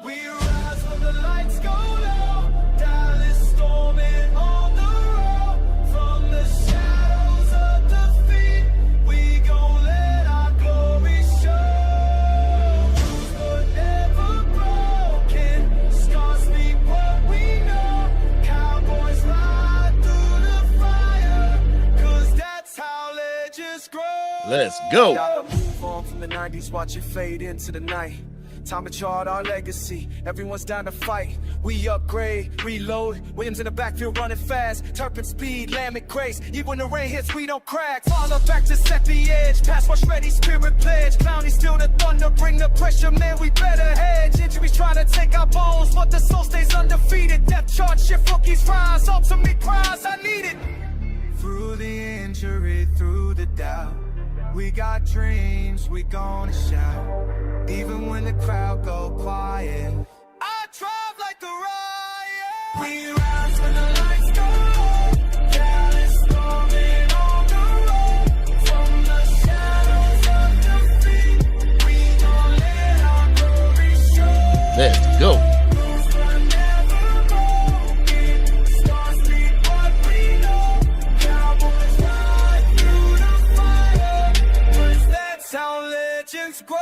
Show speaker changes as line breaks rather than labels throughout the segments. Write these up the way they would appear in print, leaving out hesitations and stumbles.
We rise when the lights go low. Dallas storming on the road. From the shadows of defeat, we gon' let our glory show. Rules were never broken. Scars speak what we know. Cowboys ride through the fire, 'cause that's how legends grow.
Let's go.
Gotta move on from the 90s, watch it fade into the night. Time to chart our legacy. Everyone's down to fight. We upgrade, reload. Williams in the backfield running fast. Turpin speed, Lamb and grace. Even when the rain hits, we don't crack. Follow back to set the edge. Pass rush ready, spirit pledge. Clowny still the thunder, bring the pressure, man. We better hedge. Injuries trying to take our bones, but the soul stays undefeated. Depth chart, shift rookies rise. Ultimate prize, I need it. Through the injury, through the doubt, we got dreams, we gonna shout. Even when the crowd go quiet, I drive like a riot. We rise when the lights go low. Dallas storming on the road. From the shadows of defeat, we gon' let our glory show.
Let's go.
Rules were never broken. Stars speak what we know. Cowboys ride through the fire, 'cause that's how legends grow.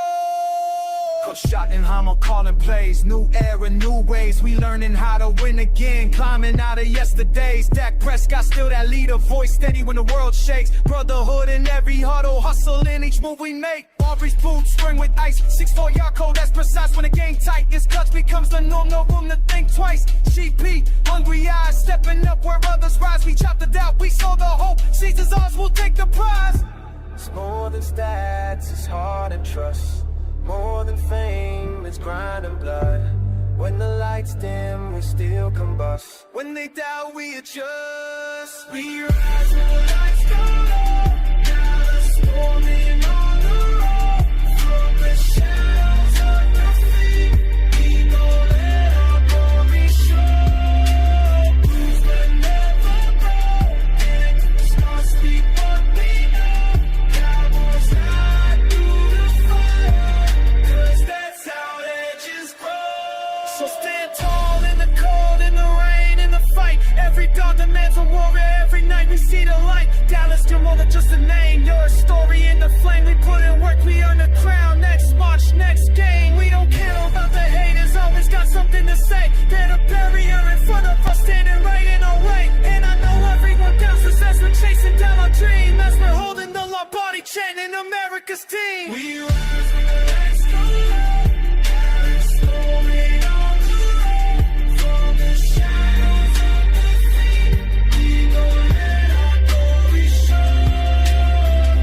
Coach Schottenheimer calling plays. New era, new ways. We learning how to win again. Climbing out of yesterday's. Dak Prescott still that leader voice. Steady when the world shakes. Brotherhood in every huddle. Hustle in each move we make. Aubrey's boots spring with ice. 6'4" yard code, that's precise. When the game tight, his clutch becomes the norm. No room to think twice. GP, hungry eyes. Stepping up where others rise. We chopped it out. We saw the hope. Season's ours, we'll take the prize. It's more than stats. It's heart and trust. More than fame, it's grind and blood. When the lights dim, we still combust. When they doubt, we adjust. We rise when the lights go low. Dallas storming on the road. From the shadows of defeat, we gon' let our glory show. Rules were never broken. Stars speak what we know. Cowboys ride through the fire, 'cause that's how legends grow. So stand tall in the cold, in the rain, in the fight. Every dog demands a warrior. Every night we see the light. Dallas, you're more than just a name. You're a story in the flame. We put in work, we earn the crown. Next march, next game. We don't care about the haters. Always got something to say. They're the barrier in front of us, standing right in our way. And I know everyone doubts us as we're chasing down our dream. As we're holding the Lombardi chain in America's team. We rise when the lights go low. Dallas storming on the road. From the shadows of defeat, we gon' let our glory show.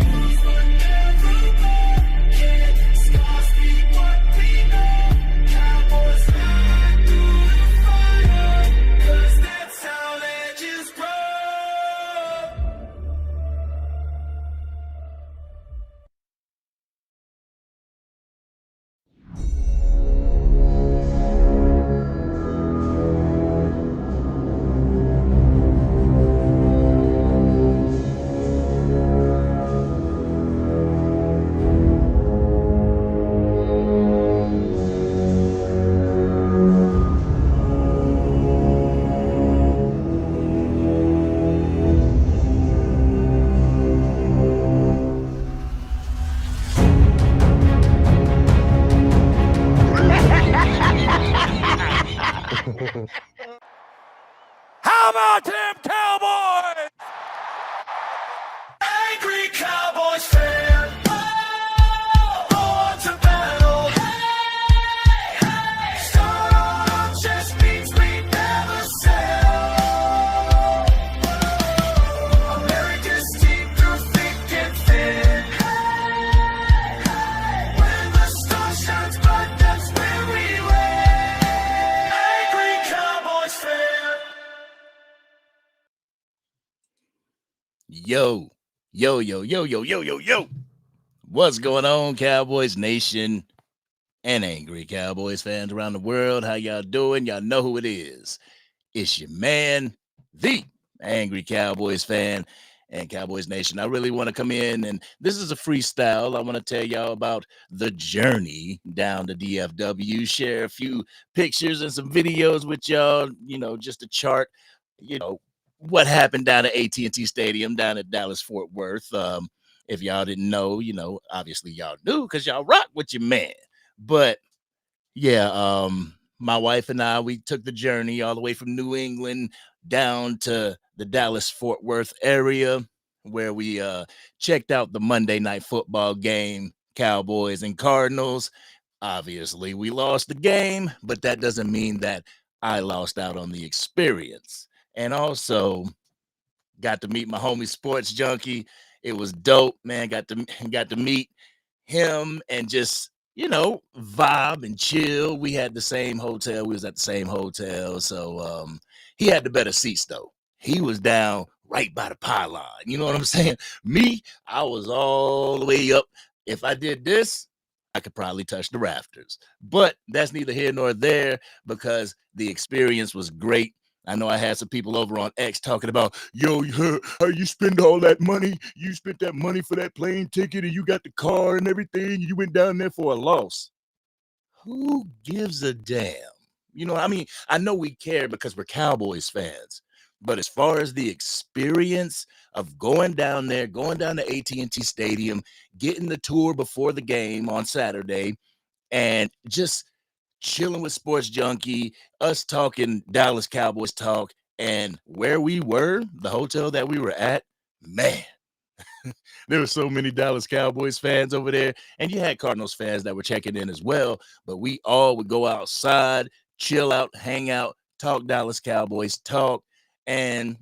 Rules were never broken. Scars speak what we know. Cowboys ride through the fire, 'cause that's how legends grow. How about them Cowboys? Angry Cowboys fan. On to battle. Hey, hey. Start on our chest beats we never sell. America's team through thick and thin. Hey, hey. When the sun shines bright, that's when we win. Angry Cowboys fan.
Yo, yo, yo, yo, yo, yo, yo, yo. What's going on, Cowboys Nation and angry Cowboys fans around the world? How y'all doing? Y'all know who it is. It's your man, the angry Cowboys fan. and Cowboys Nation. I really want to come in, and this is a freestyle. I want to tell y'all about the journey down to DFW, share a few pictures and some videos with y'all, just a chart, what happened down at AT&T Stadium down at Dallas Fort Worth. If y'all didn't know, obviously y'all knew because y'all rock with your man. But yeah, my wife and I, we took the journey all the way from New England down to the Dallas Fort Worth area where we checked out the Monday night football game, Cowboys and Cardinals. Obviously, we lost the game, but that doesn't mean that I lost out on the experience. And also got to meet my homie Sports Junkie. It was dope, man. Got to meet him and just vibe and chill. We had the same hotel. We was at the same hotel, so he had the better seats though. He was down right by the pylon. You know what I'm saying? Me, I was all the way up. If I did this, I could probably touch the rafters. But that's neither here nor there because the experience was great. I know I had some people over on X talking about, yo, you heard how you spend all that money? You spent that money for that plane ticket and you got the car and everything. You went down there for a loss. Who gives a damn? I know we care because we're Cowboys fans. But as far as the experience of going down there, going down to AT&T Stadium, getting the tour before the game on Saturday, and just chilling with Sports Junkie, us talking Dallas Cowboys talk, and where we were, the hotel that we were at, man, there were so many Dallas Cowboys fans over there, and you had Cardinals fans that were checking in as well. But we all would go outside, chill out, hang out, talk Dallas Cowboys talk, and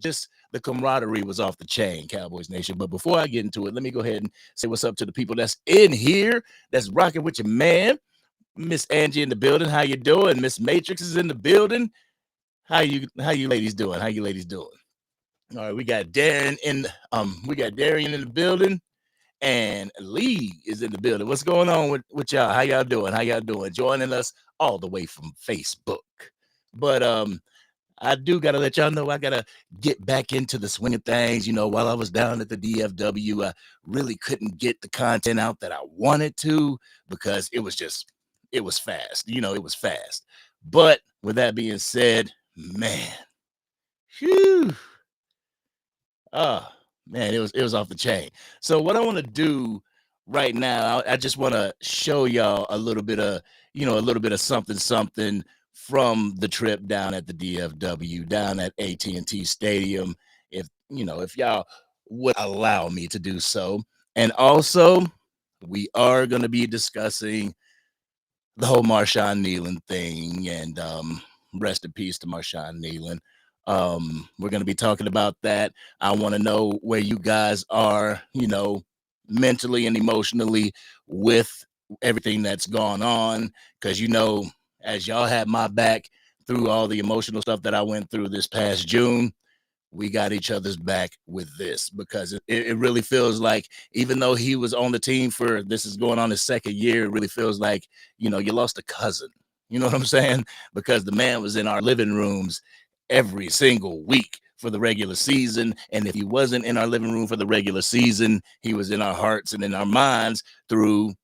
just the camaraderie was off the chain, Cowboys Nation. But before I get into it, let me go ahead and say what's up to the people that's in here, that's rocking with your man. Miss Angie in the building. How you doing? Miss Matrix is in the building. How you ladies doing? How you ladies doing? All right, we got Darian in the building, and Lee is in the building. What's going on with y'all? How y'all doing? How y'all doing? Joining us all the way from Facebook. But I do gotta let y'all know I gotta get back into the swing of things. While I was down at the DFW, I really couldn't get the content out that I wanted to because it was fast. It was fast. But with that being said, man, whew, oh man, it was off the chain. So what I want to do right now, I just want to show y'all a little bit of something from the trip down at the DFW, down at AT&T Stadium. If y'all would allow me to do so. And also, we are going to be discussing the whole Marshawn Kneeland thing, and rest in peace to Marshawn Kneeland. We're going to be talking about that. I want to know where you guys are, mentally and emotionally with everything that's gone on, because as y'all had my back through all the emotional stuff that I went through this past June, we got each other's back with this, because it really feels like, even though he was on the team for, this is going on his second year, it really feels like, you lost a cousin. You know what I'm saying? Because the man was in our living rooms every single week for the regular season. And if he wasn't in our living room for the regular season, he was in our hearts and in our minds through,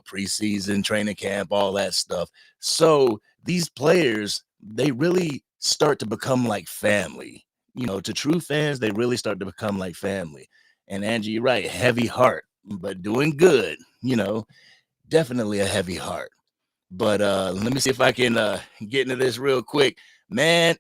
preseason, training camp, all that stuff. So these players, they really start to become like family. To true fans, they really start to become like family. And Angie, you're right, heavy heart, but doing good, definitely a heavy heart. But let me see if I can get into this real quick. Man,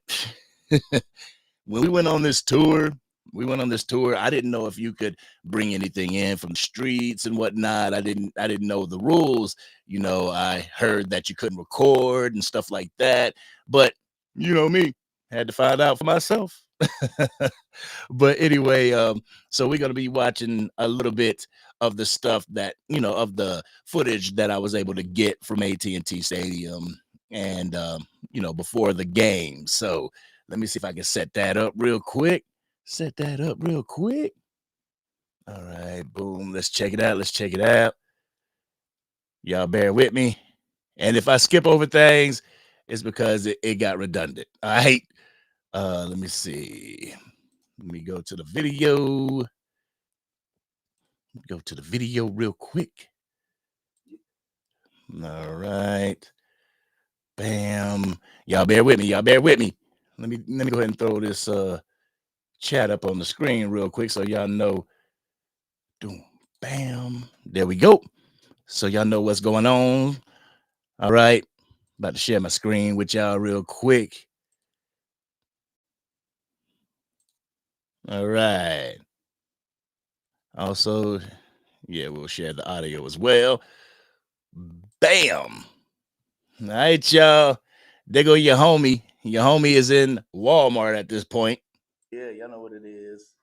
when we went on this tour, I didn't know if you could bring anything in from the streets and whatnot. I didn't know the rules. I heard that you couldn't record and stuff like that. But me, had to find out for myself. But anyway, so we're gonna be watching a little bit of the stuff that of the footage that I was able to get from AT&T Stadium, and before the game. So let me see if I can set that up real quick. All right, boom. Let's check it out. Y'all bear with me. And if I skip over things, it's because it got redundant. All right. Let me see. Let me go to the video. Go to the video real quick. All right. Bam. Y'all bear with me. Y'all bear with me. Let me go ahead and throw this chat up on the screen real quick so y'all know. Boom. Bam. There we go. So y'all know what's going on. All right. About to share my screen with y'all real quick. All right. Also, yeah, we'll share the audio as well. Bam. All right, y'all. There go your homie. Your homie is in Walmart at this point. Yeah, y'all know what it is.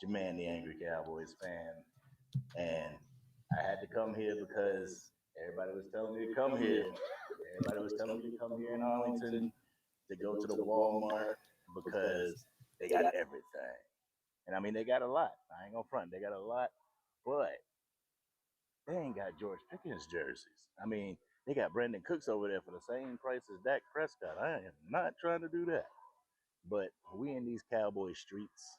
Your man, the Angry Cowboys fan. And I had to come here because everybody was telling me to come here. Everybody was telling me to come here in Arlington to go to the Walmart because they got everything. And I mean, they got a lot. I ain't gonna front. They got a lot, but they ain't got George Pickens jerseys. I mean, they got Brandon Cooks over there for the same price as Dak Prescott. I am not trying to do that. But we in these Cowboy streets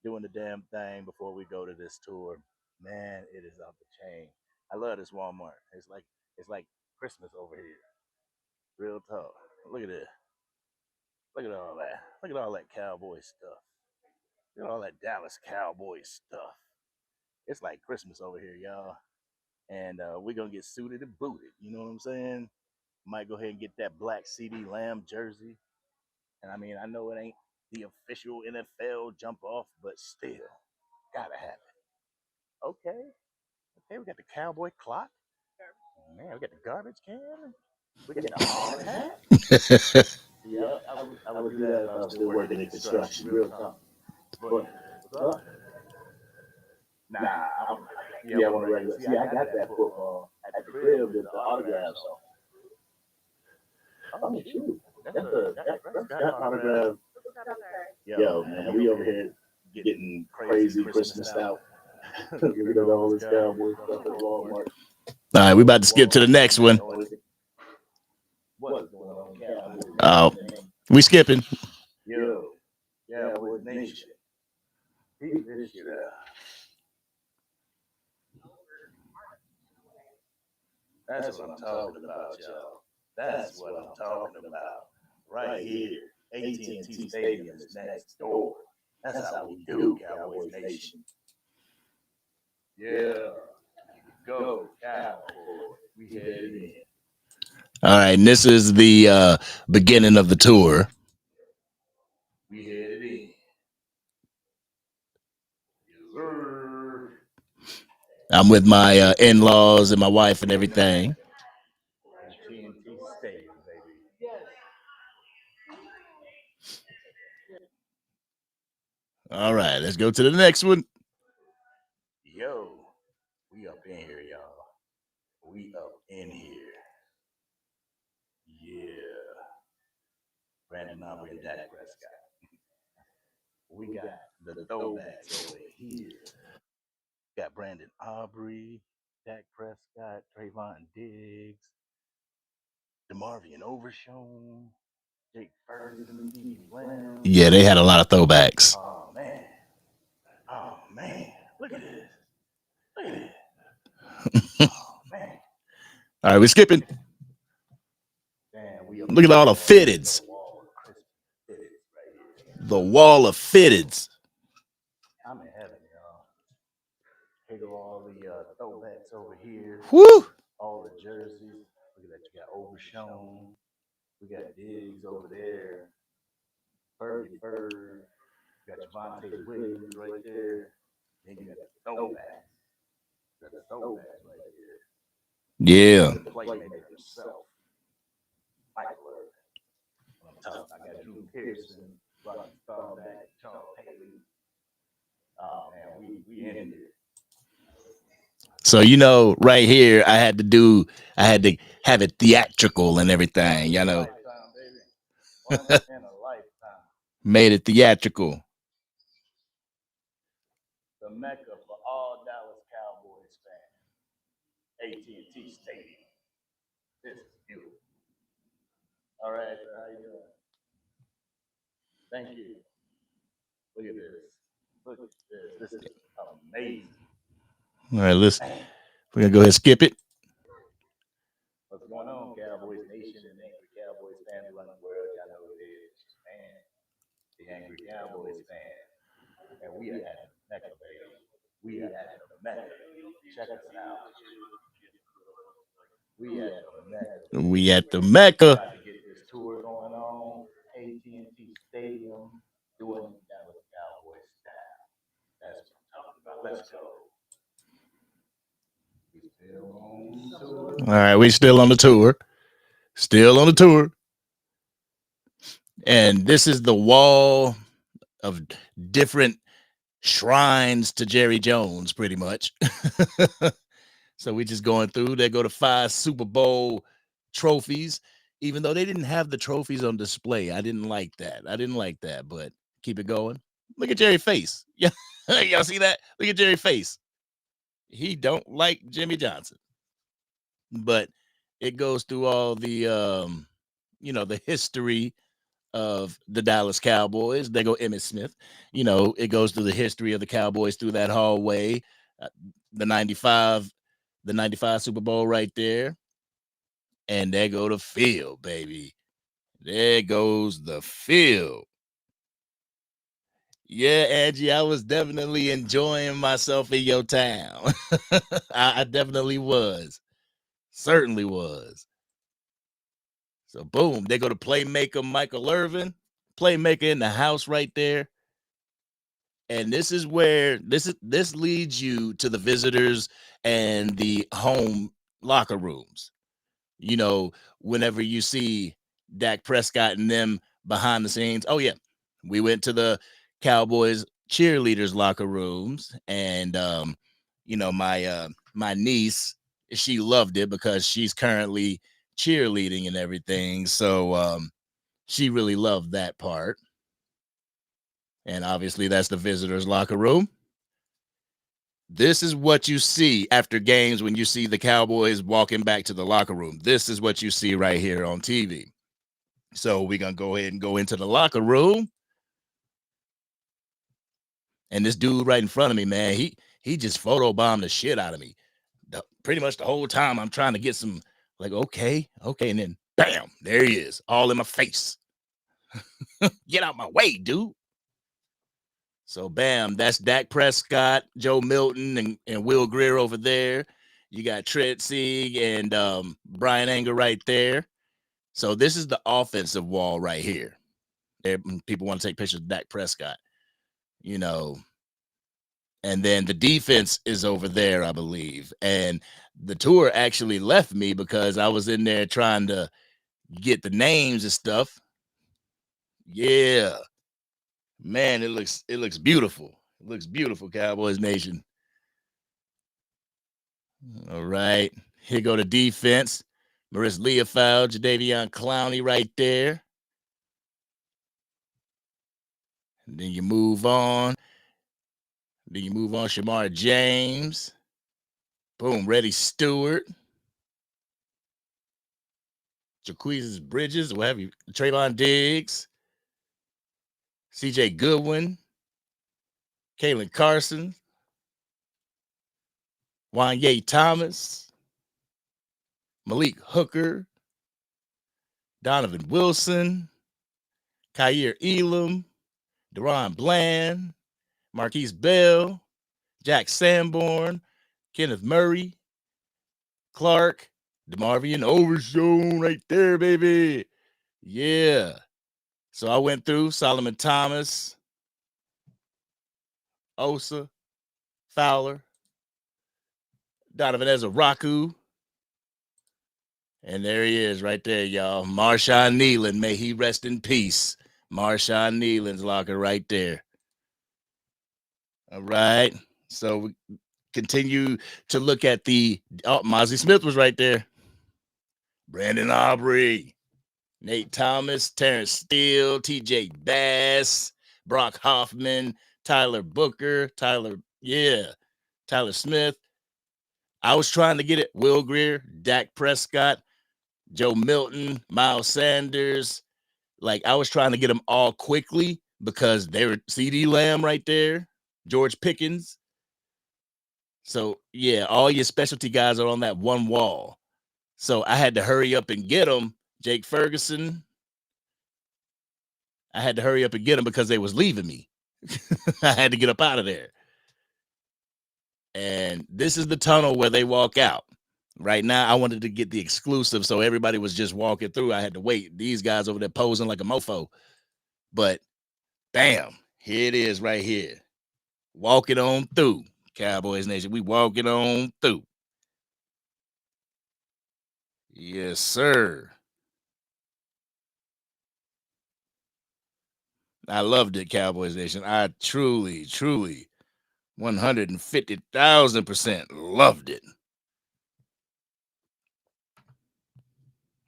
doing the damn thing before we go to this tour. Man, it is off the chain. I love this Walmart. It's like Christmas over here. Real talk. Look at this. Look at all that. Look at all that Cowboy stuff. Look at all that Dallas Cowboy stuff. It's like Christmas over here, y'all. And we're gonna get suited and booted. You know what I'm saying? Might go ahead and get that black CD Lamb jersey. And I mean, I know it ain't the official NFL jump off, but still, gotta have it. Okay. Okay, we got the cowboy clock. Man, we got the garbage can. We got the hard hat. See, I would do that if I was still working in construction. Real talk. But what's up? Nah, yeah, I want a regular. See, I got that football at the crib with the autographs on. Oh, shoot. That's a Prescott autograph. Yo, man, we over here getting crazy Christmas out. Look at all this Cowboy stuff at Walmart. All right, we about to skip to the next one. What's going on, Cowboys? Oh, we skipping. Yo, Cowboys Nation. Keep this shit out. That's what I'm talking about, y'all. That's what I'm talking about. Right here, AT&T Stadium is next door. That's how we do, Cowboys Nation. Yeah, go Cowboys. We headed in. All right, and this is the beginning of the tour. We headed in. I'm with my in-laws and my wife and everything. TNT Stadium, baby. All right, let's go to the next one. Yo, we up in here, y'all. We up in here. Yeah. Brandon Aubrey and Dak Prescott. We got the throwbacks over here. Got Brandon Aubrey, Dak Prescott, Trayvon Diggs, DeMarvion Overshown, Jake Ferguson, CeeDee Lamb. Yeah, they had a lot of throwbacks. Oh man. Oh man. Look at this. Look at this. Oh man. All right, we're skipping. Damn, look at all the fitteds. The wall of fitteds. I'm in heaven, y'all. Here go all the throwbacks over here. Woo! All the jerseys. Look at that. You got Overshown. We got Diggs over there. Fergie Bird. You got Javonte Williams right there. Then you got the throwbacks. You got the throwbacks right there. Yeah. The playmaker himself. Michael Irvin. I'm talking about. I got Drew Pearson, Rocky Staubach, Charles Haley. Oh man, we in here. So you know, right here, I had to have it theatrical and everything, you know. Made it theatrical. The mecca for all Dallas Cowboys fans. AT&T Stadium. This is beautiful. All right, sir, how you doing? Thank you. Look at this. Look at this. This is amazing. All right, we're gonna go ahead and skip it. What's going on, Cowboys Nation and angry Cowboys fans around the world? Y'all know who it is. It's your man, the angry Cowboys fan. And we are at the Mecca, baby. We are at the Mecca. Check us out. We at the Mecca. We at the Mecca. About to get this tour going on. AT&T Stadium, doing it Dallas Cowboys style. That's what I'm talking about. Let's go. We still on tour. All right, we still on the tour. Still on the tour. And this is the wall of different shrines to Jerry Jones, pretty much. So we just going through. They go to 5 Super Bowl trophies, even though they didn't have the trophies on display. I didn't like that, but keep it going. Look at Jerry's face. Yeah, y'all see that? Look at Jerry's face. He don't like Jimmy Johnson. But it goes through all the the history of the Dallas Cowboys. They go Emmitt Smith. It goes through the history of the Cowboys through that hallway. The 95 Super Bowl right there. And there go the field, baby. There goes the field. Yeah, Angie, I was definitely enjoying myself in your town. I definitely was. Certainly was. So, boom, they go to playmaker Michael Irvin. Playmaker in the house right there. And this is where this leads you to the visitors and the home locker rooms. Whenever you see Dak Prescott and them behind the scenes. Oh, yeah. We went to the Cowboys cheerleaders locker rooms. And, my niece, she loved it because she's currently cheerleading and everything. So she really loved that part. And obviously, that's the visitors locker room. This is what you see after games when you see the Cowboys walking back to the locker room. This is what you see right here on TV. So we're going to go ahead and go into the locker room. And this dude right in front of me, man, he just photobombed the shit out of me. Pretty much the whole time I'm trying to get some, like, okay. And then, bam, there he is, all in my face. Get out my way, dude. So, bam, that's Dak Prescott, Joe Milton, and Will Greer over there. You got Tretzig and Brian Anger right there. So this is the offensive wall right here. People want to take pictures of Dak Prescott, And then the defense is over there, I believe. And the tour actually left me because I was in there trying to get the names and stuff. Yeah. Man, it looks beautiful. It looks beautiful, Cowboys Nation. All right. Here go the defense. Maurice Leofold, Jadeveon Clowney right there. And then you move on. Shamar James. Boom. Reddy Stewart. Jaquizz Bridges. What have you? Trayvon Diggs. CJ Goodwin. Kalen Carson. Wanye Thomas. Malik Hooker. Donovan Wilson. Kyer Elam. Deron Bland. Marquise Bell. Jack Sanborn. Kenneth Murray. Clark. DeMarvion Overshown right there, baby. Yeah. So I went through Solomon Thomas, Osa, Fowler, Donovan Ezeraku. And there he is right there, y'all. Marshawn Kneeland. May he rest in peace. Marshawn Kneeland's locker right there. All right. So we continue to look at Mozzie Smith was right there. Brandon Aubrey, Nate Thomas, Terrence Steele, TJ Bass, Brock Hoffman, Tyler Booker, Tyler Smith. I was trying to get it. Will Greer, Dak Prescott, Joe Milton, Miles Sanders. Like, I was trying to get them all quickly because they were CD Lamb right there, George Pickens. So yeah, all your specialty guys are on that one wall. So I had to hurry up and get them. Jake Ferguson. I had to hurry up and get them because they was leaving me. I had to get up out of there. And this is the tunnel where they walk out. Right now, I wanted to get the exclusive, so everybody was just walking through. I had to wait. These guys over there posing like a mofo. But bam, here it is right here. Walking on through, Cowboys Nation. We walking on through. Yes, sir. I loved it, Cowboys Nation. I truly, 150,000% loved it.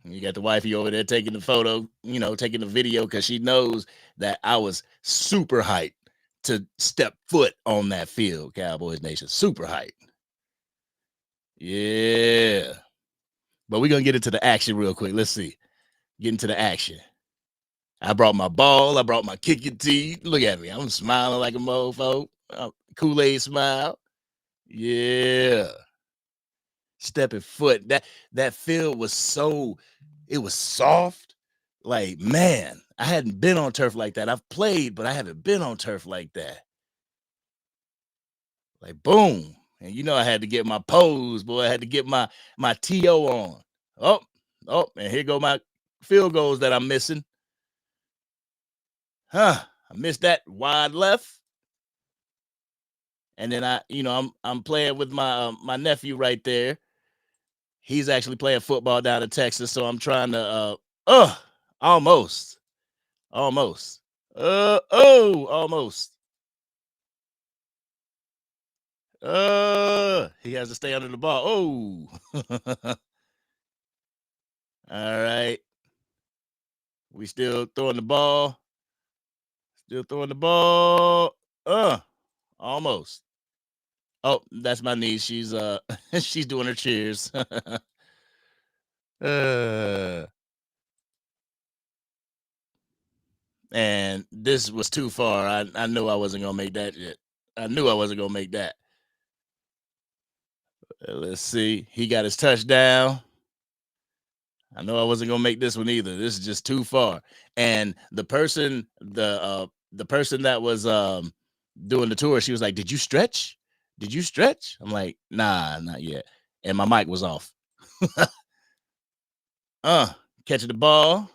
You got the wifey over there taking the photo, taking the video because she knows that I was super hyped to step foot on that field, Cowboys Nation. Super hyped. Yeah. But we're going to get into the action real quick. Let's see. Get into the action. I brought my ball. I brought my kick your teeth. Look at me. I'm smiling like a mofo. Kool-Aid smile. Yeah. Stepping foot. That field was it was soft. Like, man, I hadn't been on turf like that. I've played, but I haven't been on turf like that. Like, boom. And I had to get my pose, boy. I had to get my TO on. Oh, and here go my field goals that I'm missing. I missed that wide left. And then I'm playing with my nephew right there. He's actually playing football down in Texas, so I'm trying to almost. Almost. He has to stay under the ball. Oh. All right. We still throwing the ball. Almost. Oh, that's my niece. She's she's doing her cheers. And this was too far. I knew I wasn't gonna make that yet. I knew I wasn't gonna make that. Let's see. He got his touchdown. I know I wasn't gonna make this one either. This is just too far. And the person that was doing the tour, she was like, "Did you stretch? Did you stretch?" I'm like, "Nah, not yet." And my mic was off. Catching the ball.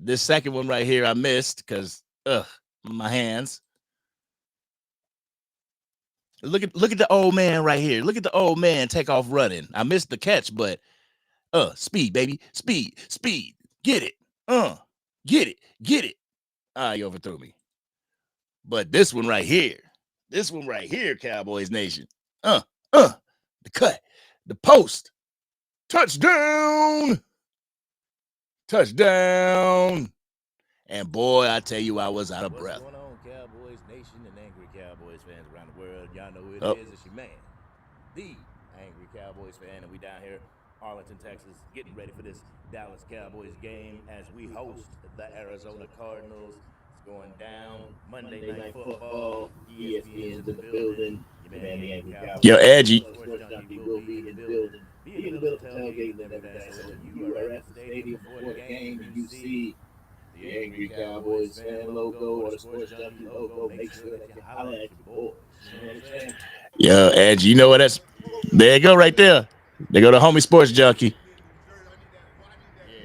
This second one right here, I missed because my hands. Look at the old man right here. Look at the old man take off running. I missed the catch, but speed, baby. Speed. Get it. Get it. You overthrew me. But this one right here, Cowboys Nation. The cut, the post, touchdown. And boy, I tell you, I was out of breath.
What's going on, Cowboys Nation and angry Cowboys fans around the world? Y'all know who it is. It's your man, the angry Cowboys fan, and we down here, Arlington, Texas, getting ready for this Dallas Cowboys game as we host the Arizona Cardinals. It's going down Monday Night Football. ESPN's in the building. Your man, the angry Cowboys.
Yo, Edgy.
Will be in the building. Be in the building tailgate and everything. So you are at the stadium before the game and you see the Angry Cowboys fan logo or the Sports Junkie logo, make sure that you holler at your boys. You know what I'm saying?
Yo, Edgy, you know what that's? There you go, right there. There go the homie Sports Junkie.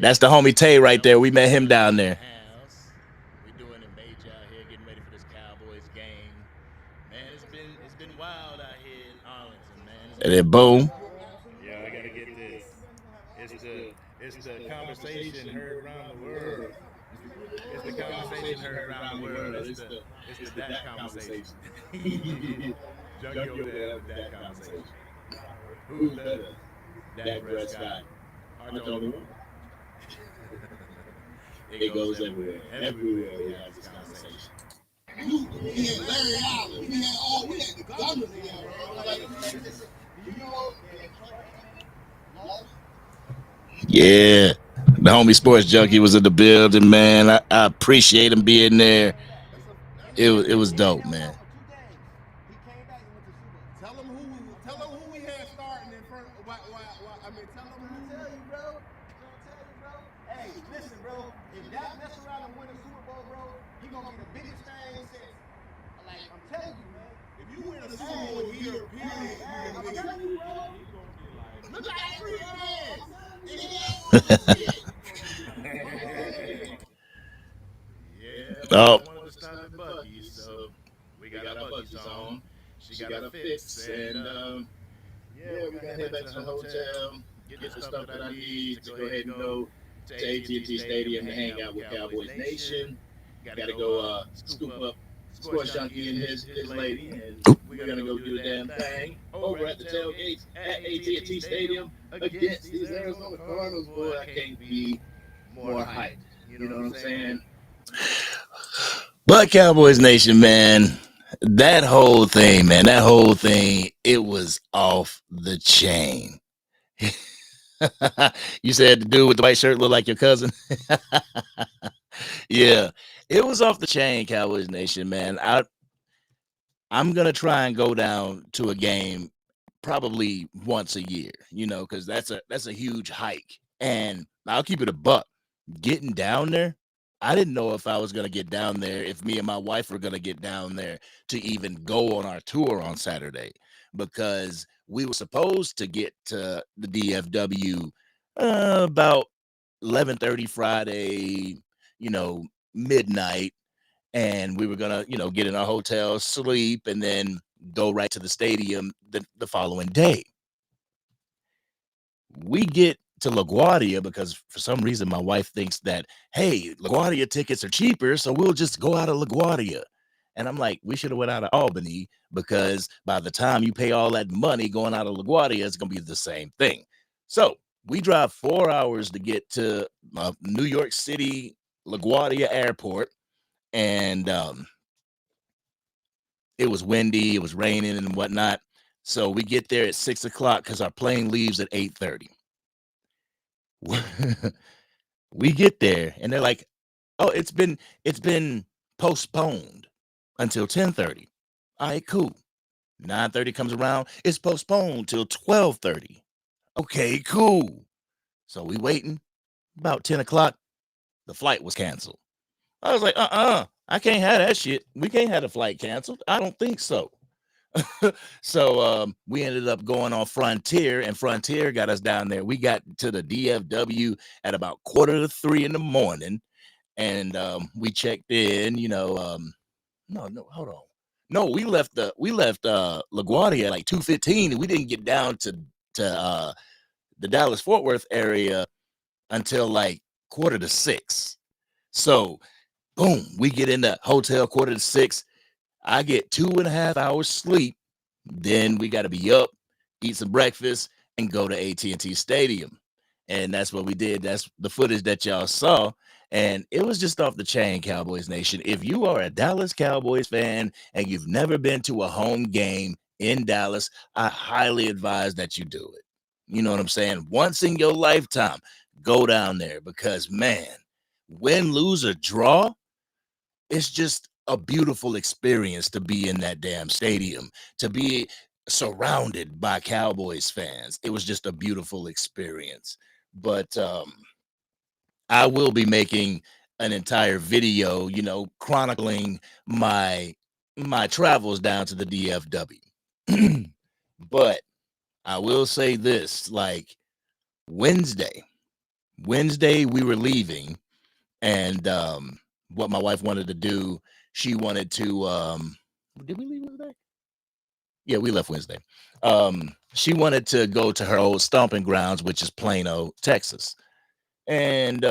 That's the homie Tay right there. We met him down there.
We doing it major out here, getting ready for this Cowboys game. Man, it's been wild out here in Arlington, man.
And then boom.
Yeah, I gotta get this. It's the conversation heard around the world. It's the conversation heard around the world. It's the that conversation. Junkie over there with that conversation. Who's better? Dak Prescott. I told him. It goes everywhere. Everywhere we have this conversation.
We had Larry Allen. We had the Gunners there, bro. Like, you know,
Yeah. The homie Sports Junkie was in the building, man. I appreciate him being there. It was dope, man.
Tell them who we had starting in front. I mean, tell them who.
Tell you, bro. Hey, listen, bro. If Dak mess around and win a Super Bowl, bro, he gonna be the biggest thing since. Like I'm telling you, man.
If you win a Super Bowl here, period,
I'm telling you, bro.
look at that free man.
Yeah,
Oh.
I wanted to stop at Bucky's, so we got our Bucky's on. She got a fix, and yeah, we're gonna head back to the hotel, get the stuff that I need to go ahead and go to AT&T Stadium to hang out with Cowboys Nation. Gotta go scoop up Sports Junkie and his lady, and we're gonna go do the damn thing over at the tailgates at AT&T Stadium against these Arizona Cardinals. Boy, I can't be more hyped. You know what I'm saying?
But Cowboys Nation, man, that whole thing, it was off the chain. You said the dude with the white shirt looked like your cousin? Yeah, it was off the chain, Cowboys Nation, man. I'm going to try and go down to a game probably once a year, because that's a huge hike. And I'll keep it a buck. Getting down there, I didn't know if I was going to get down there, if me and my wife were going to get down there to even go on our tour on Saturday, because we were supposed to get to the DFW about 11:30 Friday, midnight. And we were going to, get in our hotel, sleep, and then go right to the stadium the following day. We get to LaGuardia because for some reason my wife thinks that, hey, LaGuardia tickets are cheaper, so we'll just go out of LaGuardia. And I'm like, we should have went out of Albany, because by the time you pay all that money going out of LaGuardia, it's going to be the same thing. So we drive 4 hours to get to New York City, LaGuardia Airport. And it was windy, it was raining and whatnot. So we get there at 6 o'clock because our plane leaves at 8:30. We get there and they're like, oh, it's been postponed until 10:30. All right, cool. 9:30 comes around, it's postponed till 12:30. Okay, cool. So we waiting. About 10 o'clock, the flight was canceled. I was like, I can't have that shit. We can't have the flight canceled. I don't think so. So we ended up going on Frontier, and Frontier got us down there. We got to the DFW at about 2:45 in the morning, and we checked in. No, hold on. No, we left LaGuardia at like 2:15, and we didn't get down to the Dallas Fort Worth area until like 5:45. So, boom, we get in the hotel 5:45. I get 2.5 hours sleep. Then we got to be up, eat some breakfast, and go to AT&T Stadium. And that's what we did. That's the footage that y'all saw. And it was just off the chain, Cowboys Nation. If you are a Dallas Cowboys fan and you've never been to a home game in Dallas, I highly advise that you do it. You know what I'm saying? Once in your lifetime, go down there, because, man, win, lose, or draw, it's just a beautiful experience to be in that damn stadium, to be surrounded by Cowboys fans. It was just a beautiful experience. But I will be making an entire video, chronicling my travels down to the DFW. But I will say this, like Wednesday we were leaving, and what my wife wanted to do, she wanted to did we leave Wednesday? Yeah, we left Wednesday. She wanted to go to her old stomping grounds, which is Plano, Texas. And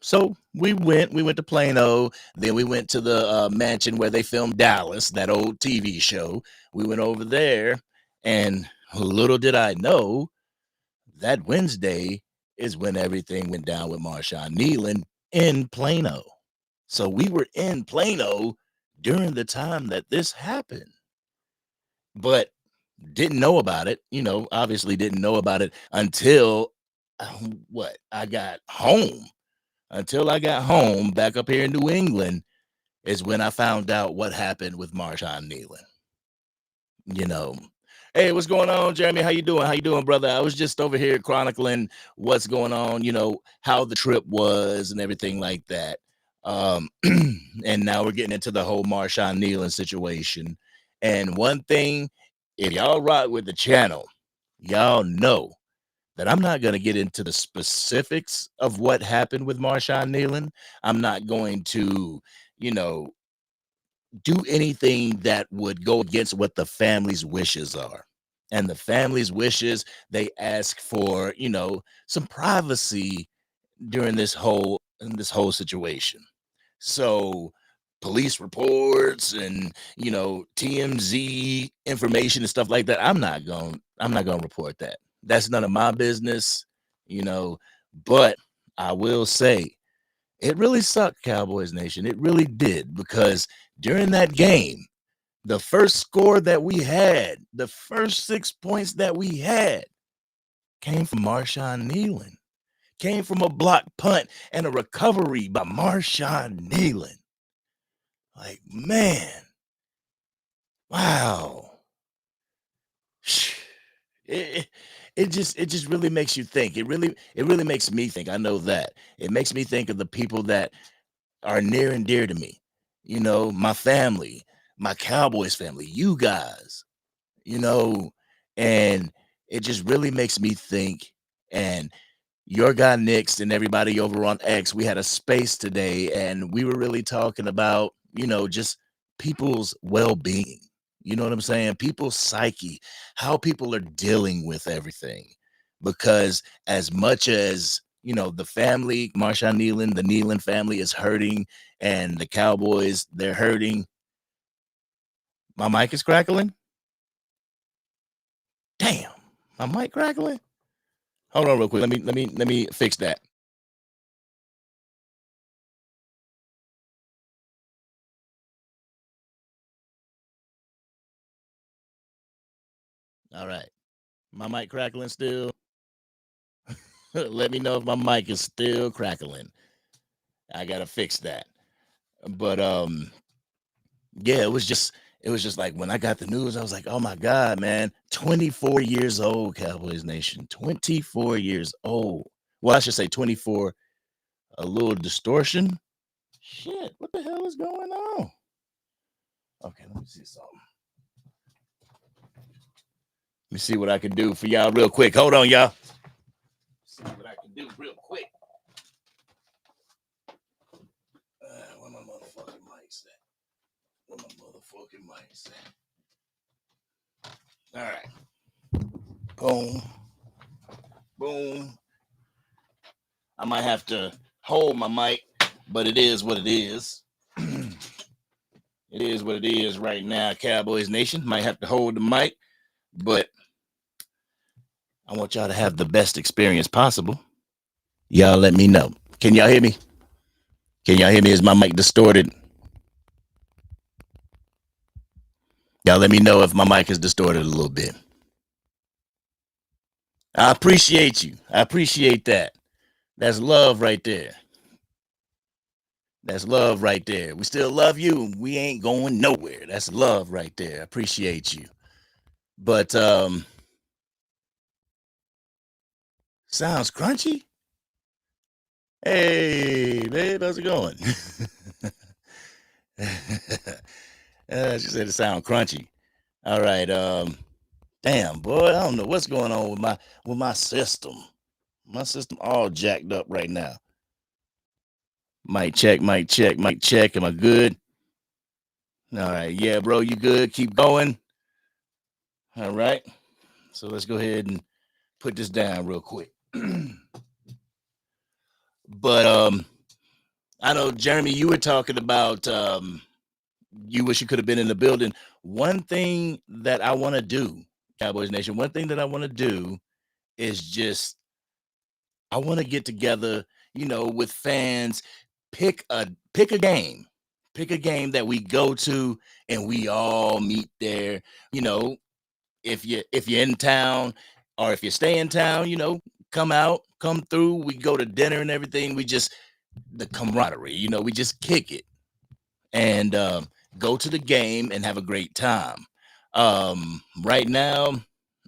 so we went to Plano. Then we went to the mansion where they filmed Dallas, that old TV show. We went over there, and little did I know that Wednesday is when everything went down with Marshawn Kneeland in Plano. So we were in Plano during the time that this happened, but didn't know about it. Obviously didn't know about it until what I got home. Until I got home back up here in New England is when I found out what happened with Marshawn Kneeland. You know, hey, what's going on, Jeremy? How you doing? How you doing, brother? I was just over here chronicling what's going on. How the trip was and everything like that. And now we're getting into the whole Marshawn Kneeland situation. And one thing, if y'all rock with the channel, y'all know that I'm not going to get into the specifics of what happened with Marshawn Kneeland. I'm not going to, you know, do anything that would go against what the family's wishes are. And the family's wishes, they ask for, some privacy during this whole situation. So police reports and TMZ information and stuff like that, I'm not going to report that. That's none of my business, you know, but I will say it really sucked, Cowboys Nation. It really did, because during that game, the first score that we had, the first 6 points that we had came from Marshawn Kneeland, came from a block punt and a recovery by Marshawn Kneeland. Like, man, wow. It just really makes you think. It really makes me think. I know that. It makes me think of the people that are near and dear to me. My family, my Cowboys family, you guys, and it just really makes me think. And your guy Nix and everybody over on X, we had a space today and we were really talking about, just people's well-being. You know what I'm saying? People's psyche, how people are dealing with everything. Because as much as, the family, Marshawn Kneeland, the Kneeland family is hurting, and the Cowboys, they're hurting. My mic is crackling. Damn, my mic crackling. Hold on real quick. Let me fix that. All right. My mic crackling still. Let me know if my mic is still crackling. I gotta fix that. But yeah, it was just like when I got the news, I was like, oh my God, man. 24 years old, Cowboys Nation. 24 years old. Well, I should say 24, a little distortion. Shit, what the hell is going on? Okay, let me see something. Let me see what I can do for y'all real quick. Hold on, y'all. See what I can do real quick. Where my motherfucking mics at? Where my motherfucking mics at? All right. Boom. Boom. I might have to hold my mic, but it is what it is. It is what it is right now, Cowboys Nation. Might have to hold the mic, but I want y'all to have the best experience possible. Y'all let me know. Can y'all hear me? Can y'all hear me? Is my mic distorted? Y'all let me know if my mic is distorted a little bit. I appreciate you. I appreciate that. That's love right there. That's love right there. We still love you. We ain't going nowhere. That's love right there. I appreciate you. But sounds crunchy. Hey, babe, how's it going? She said it sound crunchy. All right. Damn, boy, I don't know what's going on with my system. My system all jacked up right now. Mic check, mic check, mic check. Am I good? All right. Yeah, bro, you good? Keep going. All right. So let's go ahead and put this down real quick. But I know, Jeremy, you were talking about you wish you could have been in the building. One thing that I want to do, Cowboys Nation, one thing that I want to do is just I want to get together, with fans, pick a game. Pick a game that we go to and we all meet there. If you're in town or if you stay in town, come through. We go to dinner and everything. We just the camaraderie, we just kick it and go to the game and have a great time. Right now,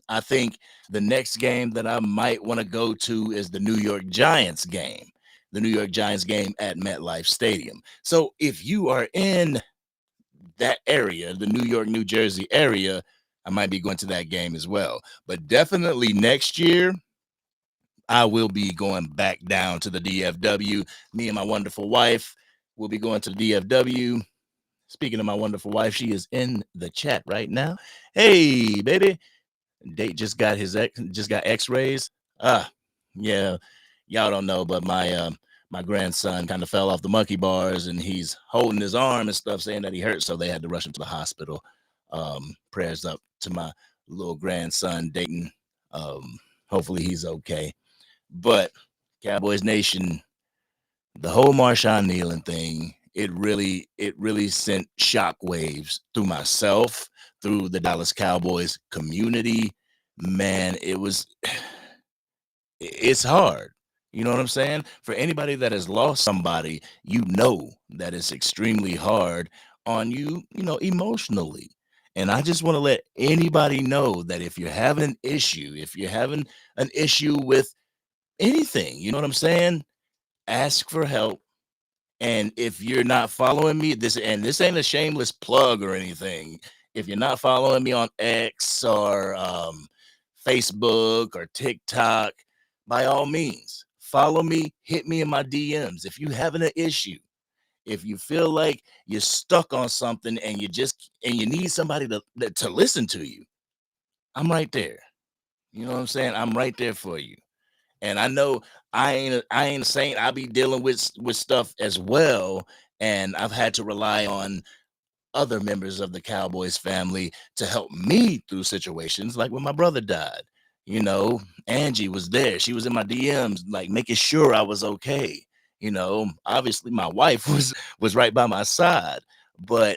I think the next game that I might want to go to is the New York Giants game, at MetLife Stadium. So if you are in that area, the New York, New Jersey area, I might be going to that game as well. But definitely next year, I will be going back down to the DFW. Me and my wonderful wife will be going to the DFW. Speaking of my wonderful wife, she is in the chat right now. Hey, baby. Date just got X-rays. Yeah, y'all don't know, but my grandson kind of fell off the monkey bars and he's holding his arm and stuff, saying that he hurt, so they had to rush him to the hospital. Prayers up to my little grandson Dayton. Hopefully he's okay. But Cowboys Nation, the whole Marshawn Kneeland thing, it really sent shockwaves through myself, through the Dallas Cowboys community. Man, it's hard. You know what I'm saying? For anybody that has lost somebody, that it's extremely hard on you, emotionally. And I just want to let anybody know that if you're having an issue, with anything, you know what I'm saying? Ask for help. And if you're not following me, this ain't a shameless plug or anything. If you're not following me on X or Facebook or TikTok, by all means, follow me, hit me in my DMs. If you're having an issue, if you feel like you're stuck on something and you need somebody to listen to you, I'm right there. You know what I'm saying? I'm right there for you. And I know I ain't a saint. I be dealing with stuff as well, and I've had to rely on other members of the Cowboys family to help me through situations like when my brother died. Angie was there. She was in my DMs, like making sure I was okay. Obviously my wife was right by my side, but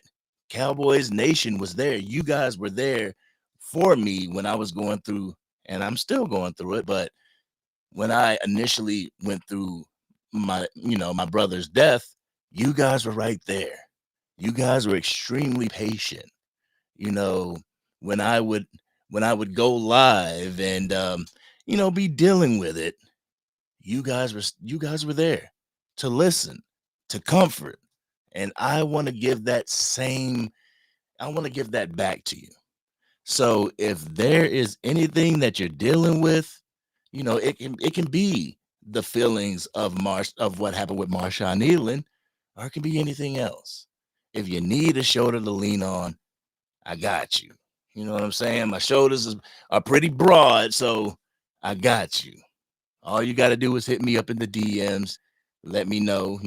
Cowboys Nation was there. You guys were there for me when I was going through, and I'm still going through it, but when I initially went through my brother's death, you guys were right there. You guys were extremely patient. You know, when I would go live and be dealing with it, you guys were there to listen, to comfort. And I want to give that back to you. So if there is anything that you're dealing with, it can be the feelings of what happened with Marshawn Kneeland, or it can be anything else. If you need a shoulder to lean on, I got you. You know what I'm saying? My shoulders are pretty broad, so I got you. All you got to do is hit me up in the DMs, let me know,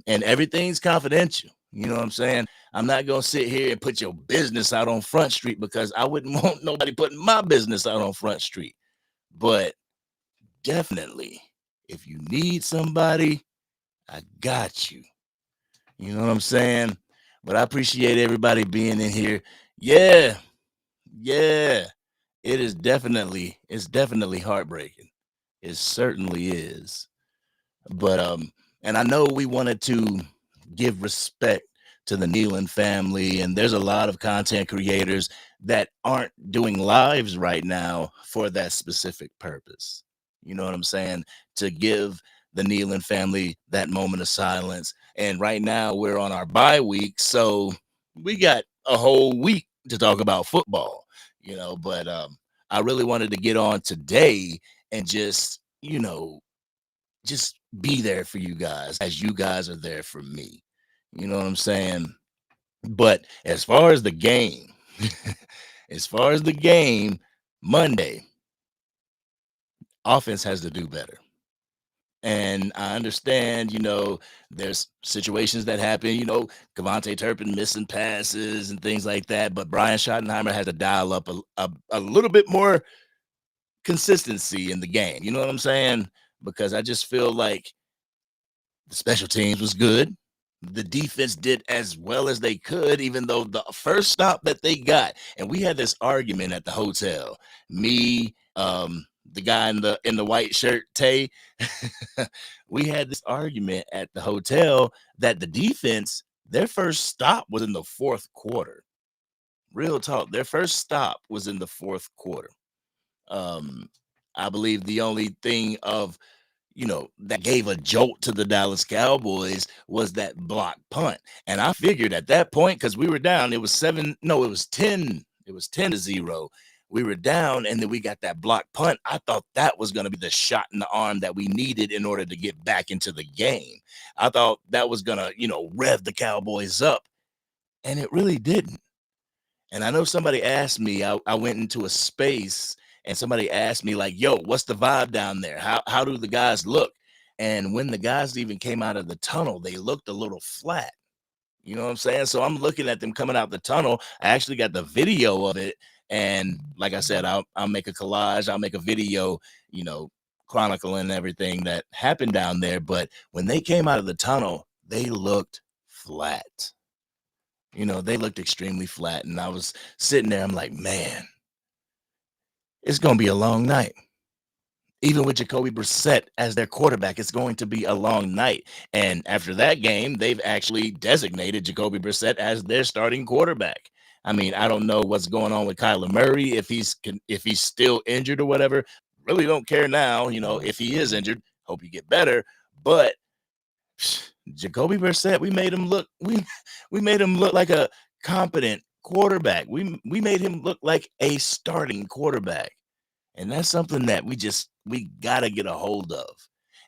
and everything's confidential. You know what I'm saying? I'm not going to sit here and put your business out on Front Street because I wouldn't want nobody putting my business out on Front Street. But definitely, if you need somebody, I got you. You know what I'm saying? But I appreciate everybody being in here. Yeah. It's definitely heartbreaking. It certainly is. But and I know we wanted to give respect to the Kneeland family, and there's a lot of content creators that aren't doing lives right now for that specific purpose. You know what I'm saying? To give the Kneeland family that moment of silence. And right now we're on our bye week, so we got a whole week to talk about football, but I really wanted to get on today and just be there for you guys as you guys are there for me. You know what I'm saying? But as far as the game, Monday, offense has to do better. And I understand, there's situations that happen, Kevontae Turpin missing passes and things like that. But Brian Schottenheimer had to dial up a little bit more consistency in the game. You know what I'm saying? Because I just feel like the special teams was good. The defense did as well as they could, even though the first stop that they got, and we had this argument at the hotel, me, the guy in the white shirt, Tay, we had this argument at the hotel that the defense, their first stop was in the fourth quarter. Real talk, their first stop was in the fourth quarter. Um, I believe the only thing of that gave a jolt to the Dallas Cowboys was that block punt. And I figured at that point, because we were down, it was 10-0. We were down, and then we got that block punt. I thought that was going to be the shot in the arm that we needed in order to get back into the game. I thought that was going to, rev the Cowboys up, and it really didn't. And I know somebody asked me, I went into a space and somebody asked me, like, yo, what's the vibe down there? How do the guys look? And when the guys even came out of the tunnel, they looked a little flat. You know what I'm saying? So I'm looking at them coming out the tunnel. I actually got the video of it. And like I said, I'll make a collage, I'll make a video, chronicling everything that happened down there. But when they came out of the tunnel, they looked flat. They looked extremely flat. And I was sitting there, I'm like, man, it's going to be a long night. Even with Jacoby Brissett as their quarterback, it's going to be a long night. And after that game, they've actually designated Jacoby Brissett as their starting quarterback. I mean, I don't know what's going on with Kyler Murray, if he's still injured or whatever. Really don't care now. If he is injured, hope you get better. But Jacoby Brissett, we made him look like a competent quarterback. We made him look like a starting quarterback. And that's something that we gotta get a hold of.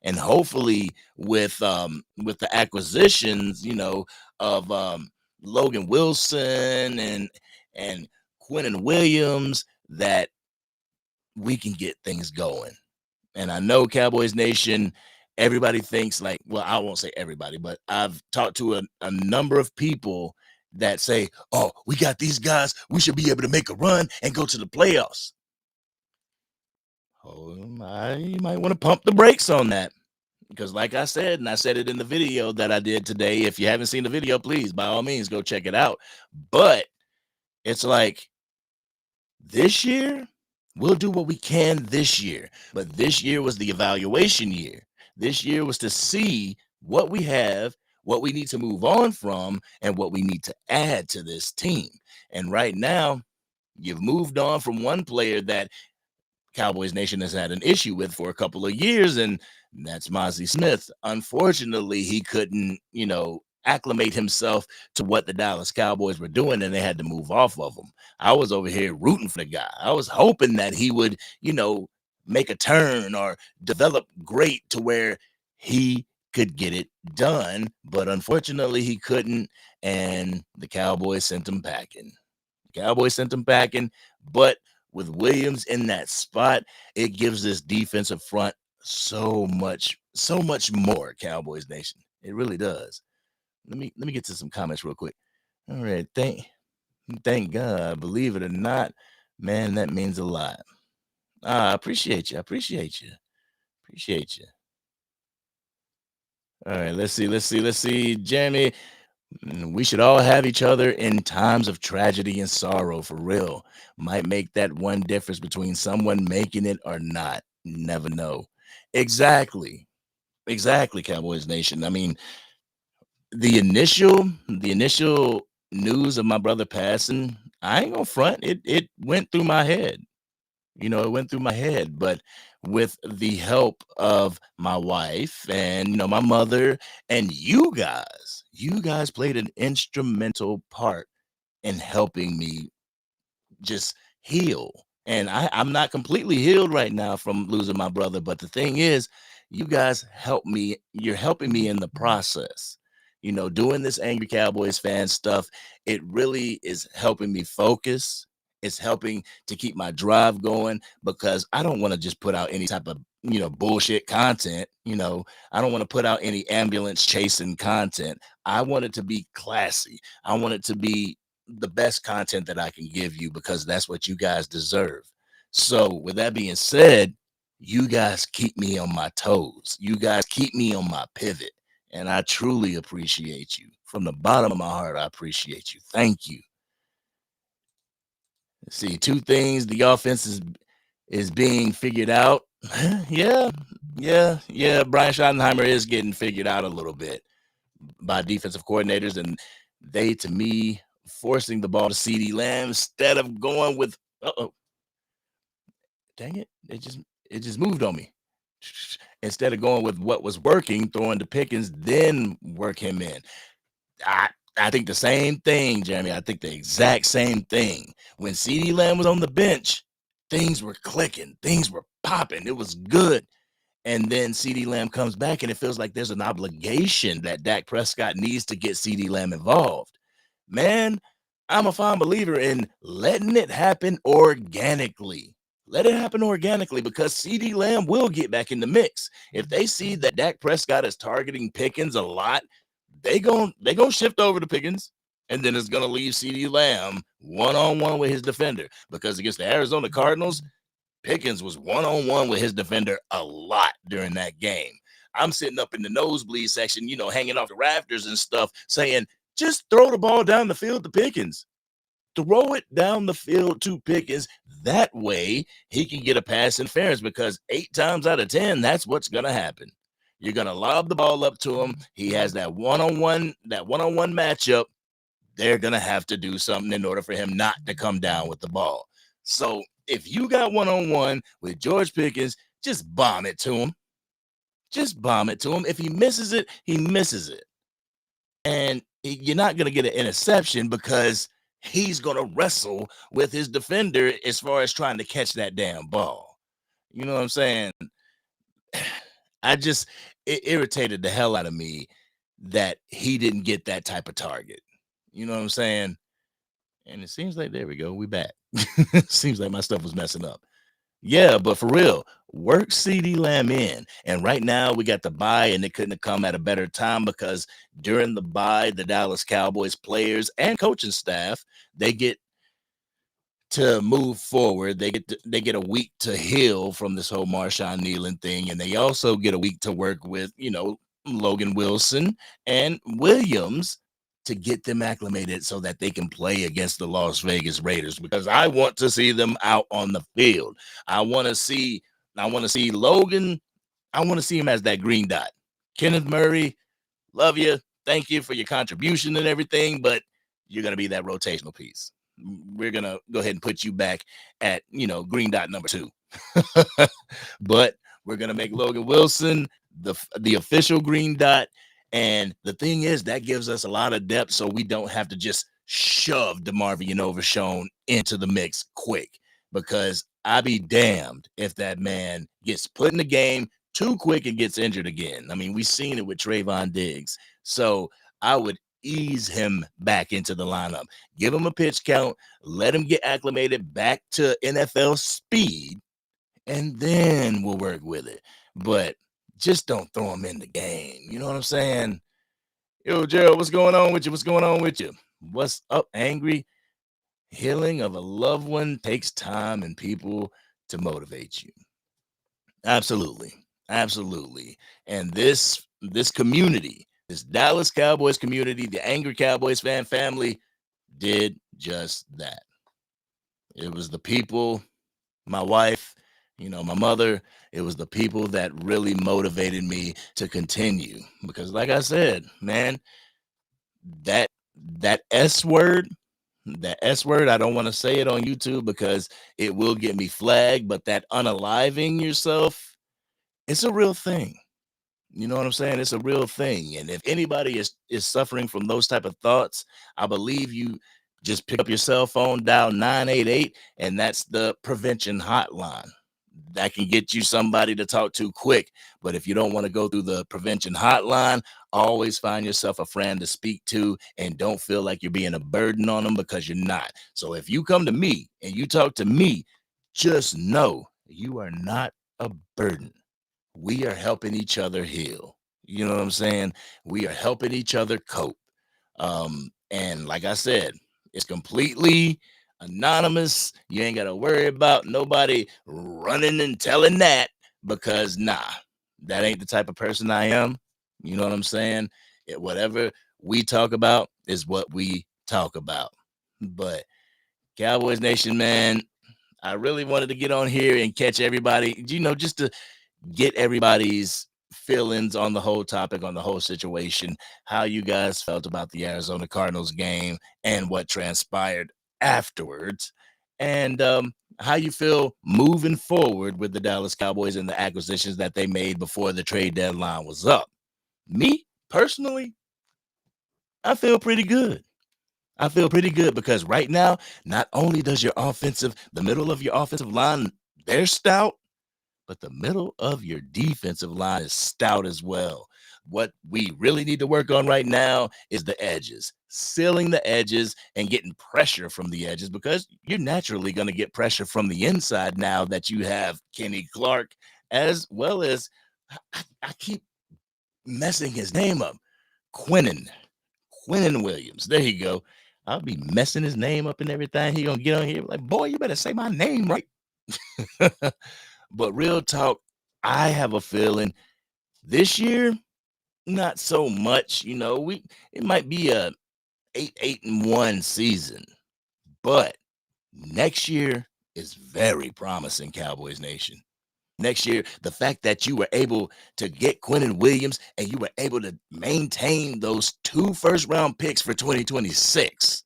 And hopefully with the acquisitions, of Logan Wilson and Quinnen Williams, that we can get things going. And I know Cowboys Nation, everybody thinks like, well, I won't say everybody, but I've talked to a number of people that say, oh, we got these guys, we should be able to make a run and go to the playoffs. Oh, you might want to pump the brakes on that. Because like I said, and I said it in the video that I did today, if you haven't seen the video, please, by all means, go check it out. But it's like, this year, we'll do what we can this year. But this year was the evaluation year. This year was to see what we have, what we need to move on from, and what we need to add to this team. And right now, you've moved on from one player that Cowboys Nation has had an issue with for a couple of years, and that's Mozzie Smith. Unfortunately, he couldn't, acclimate himself to what the Dallas Cowboys were doing, and they had to move off of him. I was over here rooting for the guy. I was hoping that he would, make a turn or develop great to where he could get it done, but unfortunately he couldn't, and the Cowboys sent him packing. But with Williams in that spot, it gives this defensive front so much more, Cowboys Nation. It really does. Let me get to some comments real quick. All right, thank God. Believe it or not, man, that means a lot. I appreciate you. All right, let's see. Jeremy, we should all have each other in times of tragedy and sorrow, for real. Might make that one difference between someone making it or not. Never know. Exactly, Cowboys Nation. I mean, the initial news of my brother passing, I ain't gonna front. It went through my head. It went through my head, but with the help of my wife and my mother and you guys played an instrumental part in helping me just heal. And I'm not completely healed right now from losing my brother, but the thing is, you guys help me. You're helping me in the process. Doing this Angry Cowboys fan stuff, it really is helping me focus. It's helping to keep my drive going, because I don't want to just put out any type of, bullshit content. I don't want to put out any ambulance chasing content. I want it to be classy. I want it to be the best content that I can give you, because that's what you guys deserve. So with that being said, you guys keep me on my toes. You guys keep me on my pivot. And I truly appreciate you. From the bottom of my heart, I appreciate you. Thank you. Let's see, two things. The offense is being figured out. Yeah, Brian Schottenheimer is getting figured out a little bit by defensive coordinators, and they, to me, forcing the ball to CeeDee Lamb instead of going with, dang it, it just moved on me. Instead of going with what was working, throwing to Pickens, then work him in. I think the same thing, Jeremy. I think the exact same thing. When CeeDee Lamb was on the bench, things were clicking, things were popping. It was good. And then CeeDee Lamb comes back, and it feels like there's an obligation that Dak Prescott needs to get CeeDee Lamb involved. Man, I'm a fine believer in letting it happen organically. Let it happen organically, because CeeDee Lamb will get back in the mix. If they see that Dak Prescott is targeting Pickens a lot, they gonna shift over to Pickens, and then it's gonna leave CeeDee Lamb one-on-one with his defender. Because against the Arizona Cardinals, Pickens was one-on-one with his defender a lot during that game. I'm sitting up in the nosebleed section, hanging off the rafters and stuff, saying, just throw the ball down the field to Pickens. Throw it down the field to Pickens. That way he can get a pass interference, because 8 times out of 10, that's what's going to happen. You're going to lob the ball up to him. He has that one-on-one matchup. They're going to have to do something in order for him not to come down with the ball. So if you got one-on-one with George Pickens, just bomb it to him. Just bomb it to him. If he misses it, he misses it. And you're not going to get an interception, because he's going to wrestle with his defender as far as trying to catch that damn ball. You know what I'm saying? It irritated the hell out of me that he didn't get that type of target. You know what I'm saying? And it seems like, there we go, we back. Seems like my stuff was messing up. Yeah, but for real, work CeeDee Lamb in. And right now we got the bye, and it couldn't have come at a better time, because during the bye, the Dallas Cowboys players and coaching staff, they get to move forward. They get a week to heal from this whole Marshawn Kneeland thing, and they also get a week to work with, Logan Wilson and Williams, to get them acclimated so that they can play against the Las Vegas Raiders, because I want to see them out on the field. I want to see Logan. I want to see him as that green dot. Kenneth Murray, love you. Thank you for your contribution and everything, but you're going to be that rotational piece. We're going to go ahead and put you back at, green dot number 2. But we're going to make Logan Wilson the official green dot. And the thing is, that gives us a lot of depth, so we don't have to just shove DeMarvion Overshown into the mix quick, because I be damned if that man gets put in the game too quick and gets injured again. I mean, we've seen it with Trayvon Diggs. So I would ease him back into the lineup, give him a pitch count, let him get acclimated back to NFL speed, and then we'll work with it. But just don't throw him in the game. You know what I'm saying? Yo, Gerald, what's going on with you? What's going on with you? What's up, Angry? Healing of a loved one takes time and people to motivate you. Absolutely. Absolutely. And this community, this Dallas Cowboys community, the Angry Cowboys fan family, did just that. It was the people, my wife, my mother. It was the people that really motivated me to continue, because like I said, man, that S word, I don't want to say it on YouTube because it will get me flagged, but that unaliving yourself, it's a real thing. You know what I'm saying? It's a real thing. And if anybody is suffering from those type of thoughts, I believe you just pick up your cell phone, dial 988, and that's the prevention hotline. That can get you somebody to talk to quick. But if you don't want to go through the prevention hotline, always find yourself a friend to speak to, and don't feel like you're being a burden on them, because you're not. So if you come to me and you talk to me, just know you are not a burden. We are helping each other heal. You know what I'm saying? We are helping each other cope. And like I said, it's completely anonymous. You ain't got to worry about nobody running and telling that, because that ain't the type of person I am. You know what I'm saying? Whatever we talk about is what we talk about. But Cowboys Nation, man, I really wanted to get on here and catch everybody, just to get everybody's feelings on the whole topic, on the whole situation, how you guys felt about the Arizona Cardinals game and what transpired afterwards, and how you feel moving forward with the Dallas Cowboys and the acquisitions that they made before the trade deadline was up. Me personally, I feel pretty good. I feel pretty good because right now, not only does the middle of your offensive line, they're stout, but the middle of your defensive line is stout as well. What we really need to work on right now is the edges, sealing the edges and getting pressure from the edges because you're naturally going to get pressure from the inside now that you have Kenny Clark, as well as I keep messing his name up, Quinnen. Quinnen Williams. There you go. I'll be messing his name up and everything. He gonna get on here like, boy, you better say my name right. But real talk, I have a feeling this year, not so much. It might be a 8-1 season, but next year is very promising, Cowboys Nation. Next year, the fact that you were able to get Quinnen Williams and you were able to maintain those 2 first-round picks for 2026,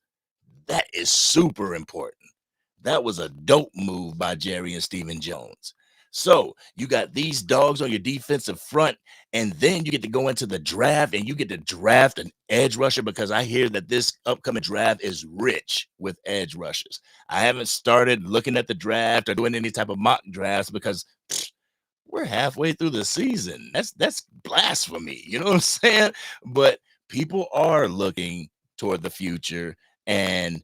that is super important. That was a dope move by Jerry and Stephen Jones. So you got these dogs on your defensive front, and then you get to go into the draft and you get to draft an edge rusher because I hear that this upcoming draft is rich with edge rushers. I haven't started looking at the draft or doing any type of mock drafts because we're halfway through the season. That's blasphemy. You know what I'm saying? But people are looking toward the future, and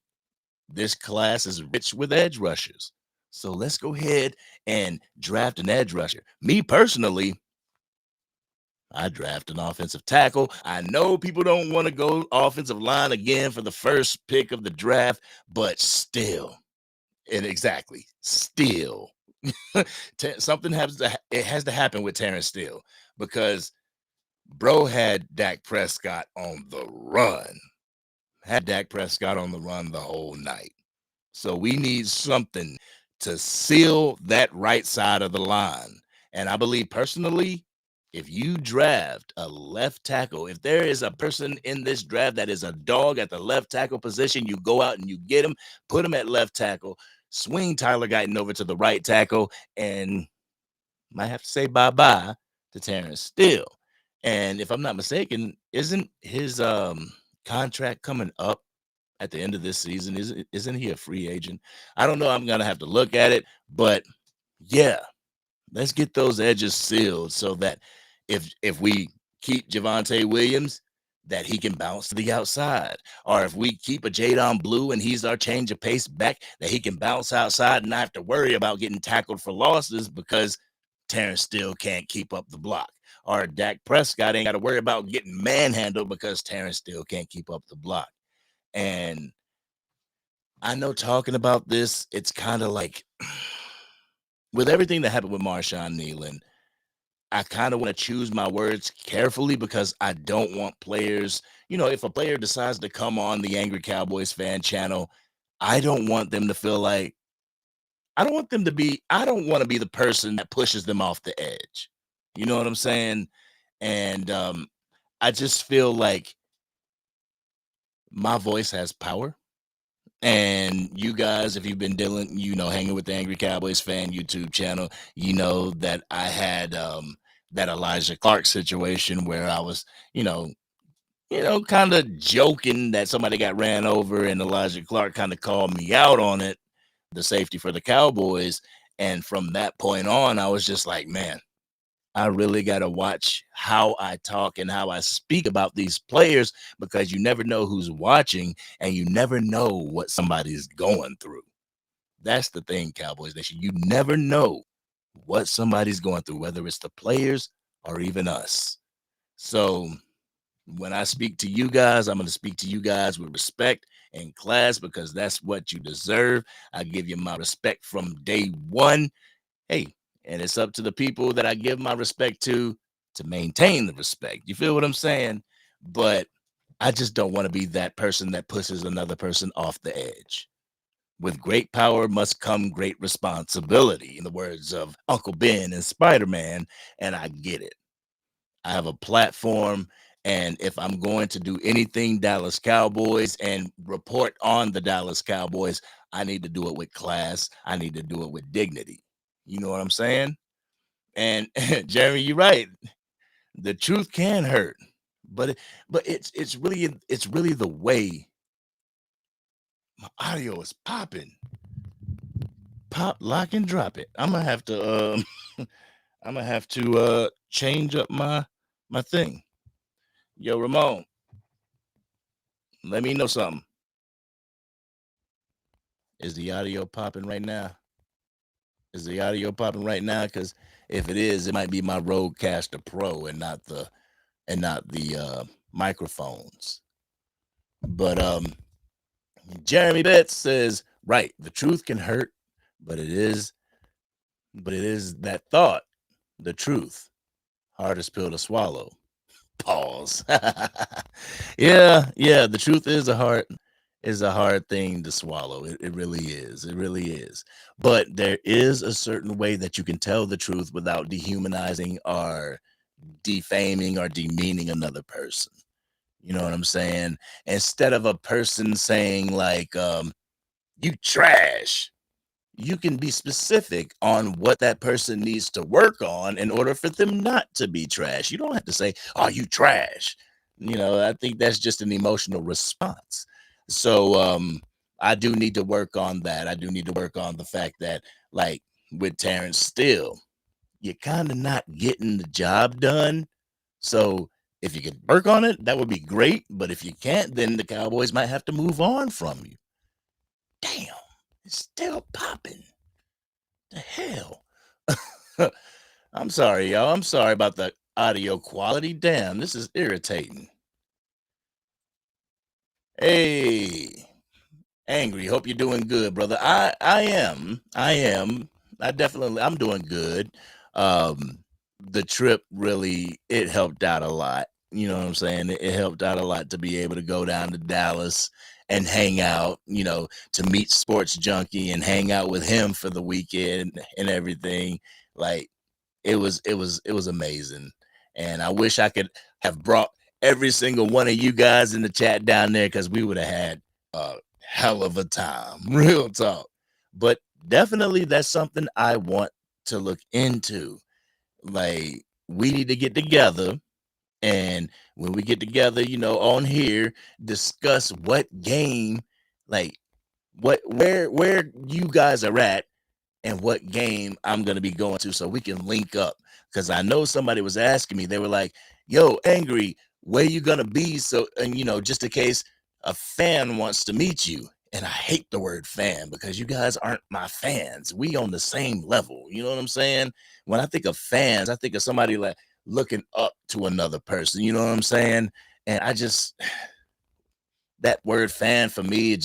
this class is rich with edge rushers. So let's go ahead and draft an edge rusher. Me personally, I draft an offensive tackle. I know people don't want to go offensive line again for the first pick of the draft, but still, and exactly, still, something has to happen with Terrence Steele because bro had Dak Prescott on the run. Had Dak Prescott on the run the whole night. So we need something to seal that right side of the line. And I believe personally, if you draft a left tackle, if there is a person in this draft that is a dog at the left tackle position, you go out and you get him, put him at left tackle, swing Tyler Guyton over to the right tackle, and might have to say bye-bye to Terrence Steele. And if I'm not mistaken, isn't his contract coming up at the end of this season? Isn't he a free agent? I don't know. I'm gonna have to look at it, but yeah, let's get those edges sealed so that if we keep Javonte Williams, that he can bounce to the outside, or if we keep a Jadon Blue and he's our change of pace back, that he can bounce outside and not have to worry about getting tackled for losses because Terrence Steele can't keep up the block. Or Dak Prescott ain't got to worry about getting manhandled because Terrence Steele can't keep up the block. And I know talking about this, it's kind of like with everything that happened with Marshawn Kneeland, I kind of want to choose my words carefully because I don't want players, if a player decides to come on the Angry Cowboys fan channel, I don't want them to feel like, I don't want to be the person that pushes them off the edge. You know what I'm saying? And I just feel like my voice has power. And you guys, if you've been dealing, hanging with the Angry Cowboys fan YouTube channel, you know that I had that Elijah Clark situation where I was, kind of joking that somebody got ran over, and Elijah Clark kind of called me out on it, the safety for the Cowboys. And from that point on, I was just like, man, I really got to watch how I talk and how I speak about these players because you never know who's watching and you never know what somebody's going through. That's the thing, Cowboys Nation. You never know what somebody's going through, whether it's the players or even us. So when I speak to you guys, I'm going to speak to you guys with respect and class because that's what you deserve. I give you my respect from day one. Hey, and it's up to the people that I give my respect to maintain the respect. You feel what I'm saying? But I just don't want to be that person that pushes another person off the edge. With great power must come great responsibility, in the words of Uncle Ben and Spider-Man, and I get it. I have a platform, and if I'm going to do anything Dallas Cowboys and report on the Dallas Cowboys, I need to do it with class. I need to do it with dignity. You know what I'm saying? And Jeremy, you're right. The truth can hurt, but it's really the way my audio is popping. Pop, lock, and drop it. I'm gonna have to change up my thing. Yo, Ramon, let me know something. Is the audio popping right now? Is the audio popping right now? Because if it is, it might be my Rodecaster Pro and not the microphones. But Jeremy Betts says, right, the truth can hurt, but it is that thought, the truth, hardest pill to swallow. Pause. Yeah, the truth is a hard thing to swallow. It really is. It really is. But there is a certain way that you can tell the truth without dehumanizing or defaming or demeaning another person. You know what I'm saying? Instead of a person saying like you trash, you can be specific on what that person needs to work on in order for them not to be trash. You don't have to say, "Oh, you trash." I think that's just an emotional response. So I do need to work on that. I do need to work on the fact that, like with Terrence Steele, you're kind of not getting the job done. So if you could work on it, that would be great. But if you can't, then the Cowboys might have to move on from you. Damn, it's still popping. The hell? I'm sorry, y'all. I'm sorry about the audio quality. Damn, this is irritating. Hey, Angry, hope you're doing good, brother. I am. I'm doing good. The trip really, it helped out a lot. You know what I'm saying? It helped out a lot to be able to go down to Dallas and hang out, to meet Sports Junkie and hang out with him for the weekend and everything. Like it was amazing. And I wish I could have brought every single one of you guys in the chat down there, because we would have had a hell of a time. Real talk. But definitely that's something I want to look into. Like, we need to get together, and when we get together, on here, discuss what game, like where you guys are at and what game I'm going to be going to, so we can link up. Because I know somebody was asking me, they were like, yo, Angry, where you going to be? So, and just in case a fan wants to meet you. And I hate the word fan, because you guys aren't my fans. We on the same level. You know what I'm saying? When I think of fans, I think of somebody like looking up to another person. You know what I'm saying? And that word fan for me,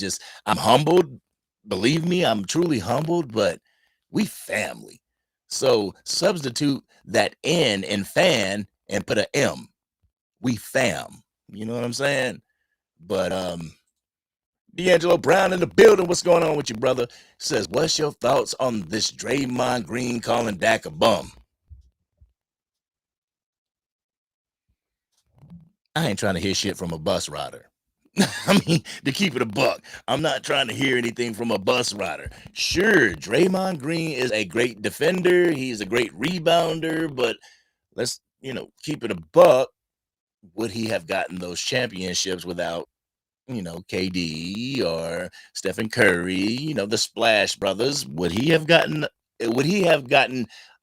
I'm humbled. Believe me, I'm truly humbled, but we family. So substitute that N in fan and put a M. We fam. You know what I'm saying? But D'Angelo Brown in the building. What's going on with you, brother? Says, what's your thoughts on this Draymond Green calling Dak a bum? I ain't trying to hear shit from a bus rider. I mean, to keep it a buck, I'm not trying to hear anything from a bus rider. Sure, Draymond Green is a great defender. He's a great rebounder, but let's, keep it a buck. Would he have gotten those championships without, KD or Stephen Curry, the Splash Brothers? Would he have gotten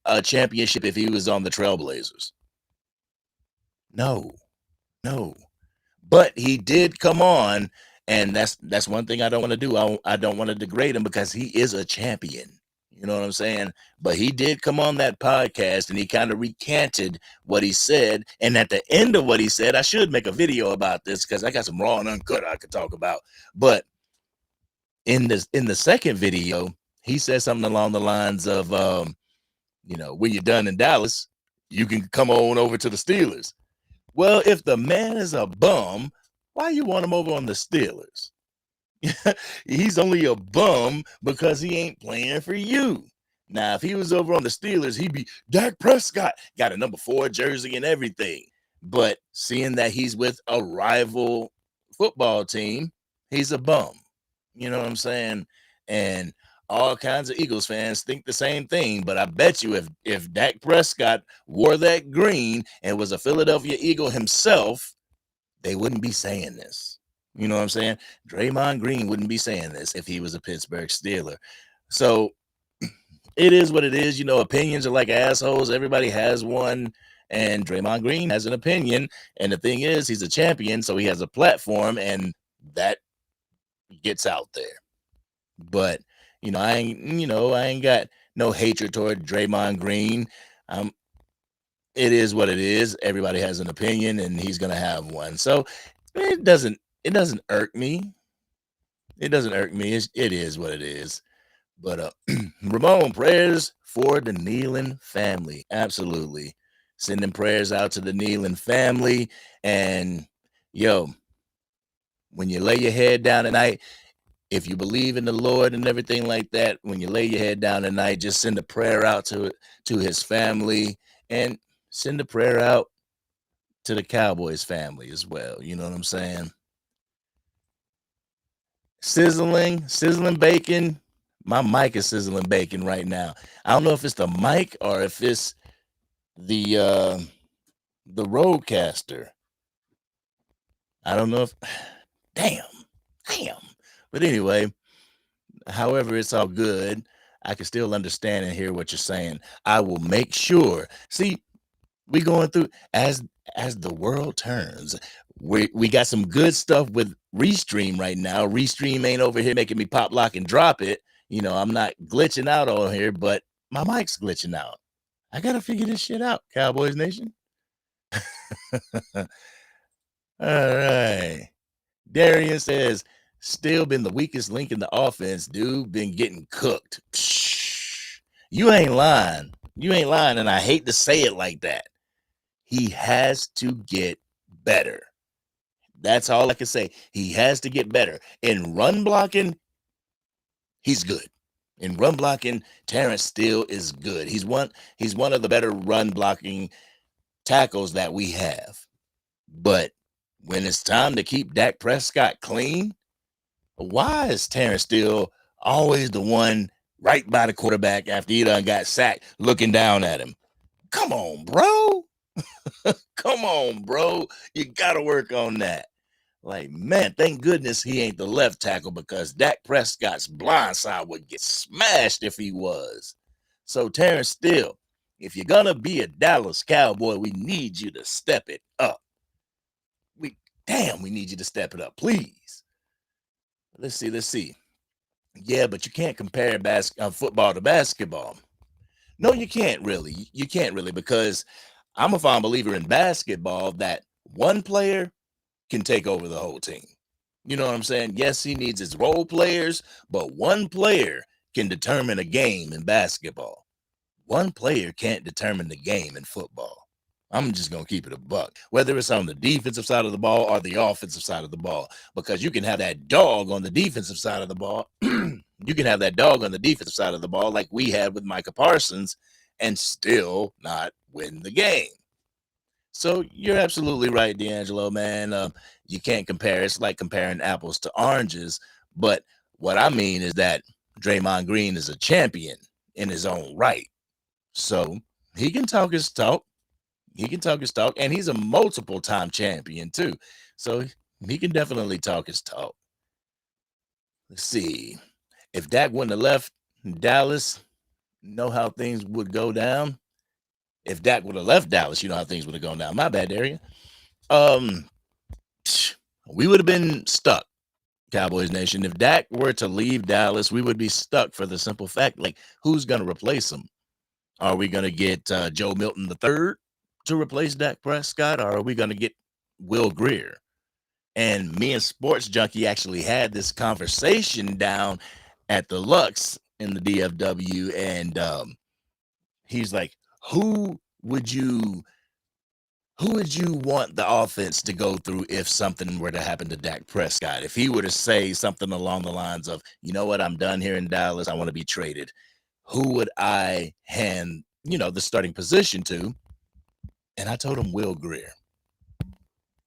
a championship if he was on the Trailblazers? No. But he did come on, and that's one thing I don't want to do. I don't want to degrade him, because he is a champion. You know what I'm saying? But he did come on that podcast, and he kind of recanted what he said. And at the end of what he said, I should make a video about this, because I got some raw and uncut I could talk about. But in the second video, he said something along the lines of, when you're done in Dallas, you can come on over to the Steelers. Well, if the man is a bum, why you want him over on the Steelers? He's only a bum because he ain't playing for you. Now, if he was over on the Steelers, he'd be Dak Prescott, got a number 4 jersey and everything. But seeing that he's with a rival football team, he's a bum. You know what I'm saying? And all kinds of Eagles fans think the same thing. But I bet you if Dak Prescott wore that green and was a Philadelphia Eagle himself, they wouldn't be saying this. You know what I'm saying? Draymond Green wouldn't be saying this if he was a Pittsburgh Steeler. So it is what it is. You know, opinions are like assholes. Everybody has one. And Draymond Green has an opinion. And the thing is, he's a champion, so he has a platform, and that gets out there. But I ain't got no hatred toward Draymond Green. It is what it is. Everybody has an opinion, and he's gonna have one. So it doesn't irk me. It doesn't irk me. It is what it is. But Ramon, prayers for the Kneeland family. Absolutely. Sending prayers out to the Kneeland family. And yo, when you lay your head down at night, if you believe in the Lord and everything like that, when you lay your head down at night, just send a prayer out to his family, and send a prayer out to the Cowboys family as well. You know what I'm saying? Sizzling bacon. My mic is sizzling bacon right now. I don't know if it's the mic or if it's the Roadcaster. I don't know if damn. But anyway, however, it's all good. I can still understand and hear what you're saying. I will make sure. See, we going through as the world turns. We got some good stuff with Restream right now. Restream ain't over here making me pop, lock, and drop it. I'm not glitching out on here, but my mic's glitching out. I gotta figure this shit out, Cowboys Nation. All right. Darian says, still been the weakest link in the offense, dude. Been getting cooked. Psh, you ain't lying. And I hate to say it like that. He has to get better. That's all I can say. He has to get better. In run blocking, he's good. In run blocking, Terrence Steele is good. He's one of the better run blocking tackles that we have. But when it's time to keep Dak Prescott clean, why is Terrence Steele always the one right by the quarterback after he done got sacked looking down at him? Come on, bro. Come on, bro. You got to work on that. Like, man, thank goodness he ain't the left tackle, because Dak Prescott's blind side would get smashed if he was. So, Terrence Steele, if you're going to be a Dallas Cowboy, we need you to step it up. We need you to step it up, please. Let's see. Yeah, but you can't compare football to basketball. No, you can't really. You can't really, because I'm a firm believer in basketball that one player can take over the whole team. You know what I'm saying? Yes, he needs his role players, but one player can determine a game in basketball. One player can't determine the game in football. I'm just going to keep it a buck, whether it's on the defensive side of the ball or the offensive side of the ball, because you can have that dog on the defensive side of the ball. You can have that dog on the defensive side of the ball like we had with Micah Parsons and still not win the game. So you're absolutely right, D'Angelo, man. You can't compare. It's like comparing apples to oranges. But what I mean is that Draymond Green is a champion in his own right. So he can talk his talk. And he's a multiple-time champion, too. So he can definitely talk his talk. Let's see. If Dak wouldn't have left Dallas, know how things would go down? If Dak would have left Dallas, you know how things would have gone down. My bad, Darian. We would have been stuck, Cowboys Nation. If Dak were to leave Dallas, we would be stuck for the simple fact, like, who's going to replace him? Are we going to get Joe Milton III to replace Dak Prescott, or are we going to get Will Grier? And me and Sports Junkie actually had this conversation down at the Lux in the DFW, and he's like, who would you Who would you want the offense to go through if something were to happen to Dak Prescott? If he were to say something along the lines of, you know what, I'm done here in Dallas, I want to be traded. Who would I hand, the starting position to? And I told him Will Greer.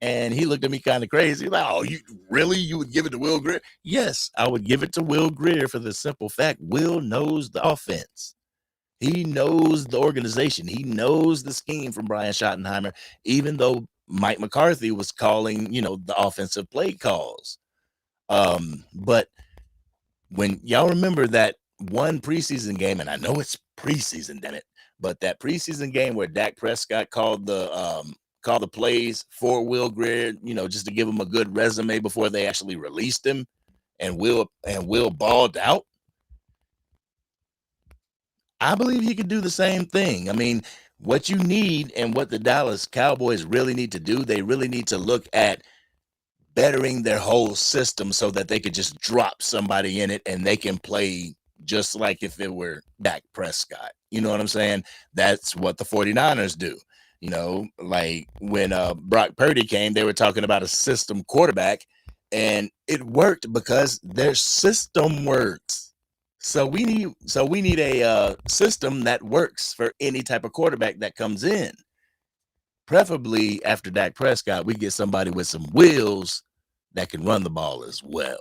And he looked at me kind of crazy. Like, oh, you would give it to Will Greer? Yes, I would give it to Will Greer for the simple fact Will knows the offense. He knows the organization. He knows the scheme from Brian Schottenheimer, even though Mike McCarthy was calling, the offensive play calls. But when y'all remember that one preseason game, and I know it's preseason, damn it, but that preseason game where Dak Prescott called the plays for Will Greer, just to give him a good resume before they actually released him, and Will balled out. I believe he could do the same thing. I mean, what you need and what the Dallas Cowboys really need to do, they really need to look at bettering their whole system so that they could just drop somebody in it and they can play just like if it were Dak Prescott. You know what I'm saying? That's what the 49ers do. Like when Brock Purdy came, they were talking about a system quarterback, and it worked because their system works. So we need a system that works for any type of quarterback that comes in. Preferably after Dak Prescott, we get somebody with some wheels that can run the ball as well.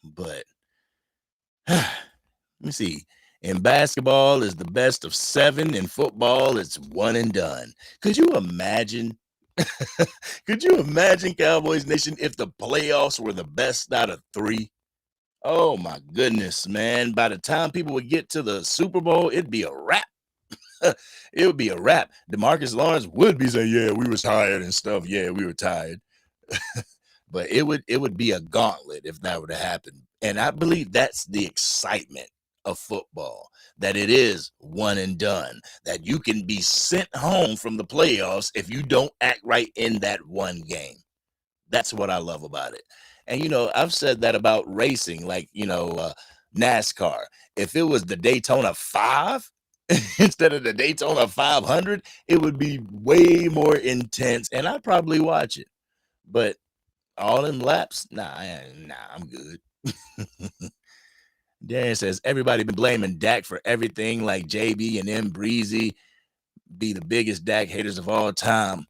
But let me see. In basketball, is the best of 7. In football, it's one and done. Could you imagine? Could you imagine, Cowboys Nation, if the playoffs were the best out of 3? Oh my goodness, man. By the time people would get to the Super Bowl, it'd be a wrap. It would be a wrap. DeMarcus Lawrence would be saying, yeah, we was tired and stuff. Yeah, we were tired. But it would be a gauntlet if that were to happen. And I believe that's the excitement of football, that it is one and done, that you can be sent home from the playoffs if you don't act right in that one game. That's what I love about it. And, I've said that about racing, like, NASCAR. If it was the Daytona 5 instead of the Daytona 500, it would be way more intense, and I'd probably watch it. But all them laps, nah, I'm good. Dan says, everybody been blaming Dak for everything, like JB and M Breezy be the biggest Dak haters of all time.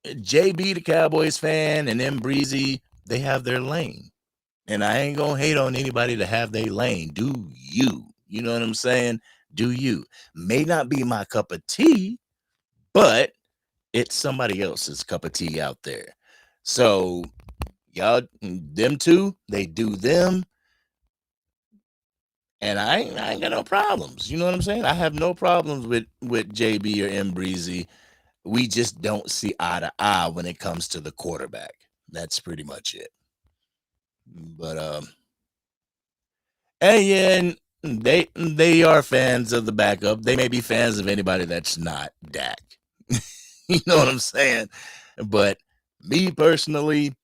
JB, the Cowboys fan, and M Breezy, they have their lane. And I ain't gonna hate on anybody to have their lane. Do you? You know what I'm saying? Do you? May not be my cup of tea, but it's somebody else's cup of tea out there. So y'all, them two, they do them. And I ain't got no problems. You know what I'm saying? I have no problems with JB or M Breezy. We just don't see eye to eye when it comes to the quarterback. That's pretty much it. But and yeah, and they are fans of the backup. They may be fans of anybody that's not Dak. You know what I'm saying? But me personally,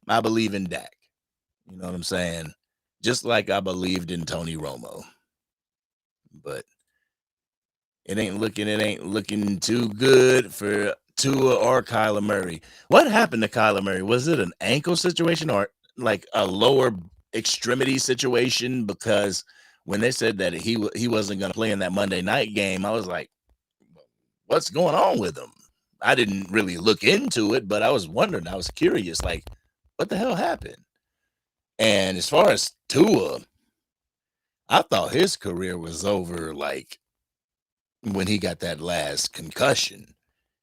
I believe in Dak. You know what I'm saying? Just like I believed in Tony Romo. But it ain't looking too good for Tua or Kyler Murray. What happened to Kyler Murray? Was it an ankle situation or like a lower extremity situation? Because when they said that he wasn't going to play in that Monday night game, I was like, what's going on with him? I didn't really look into it, but I was wondering. I was curious, like, what the hell happened? And as far as Tua, I thought his career was over, like, when he got that last concussion,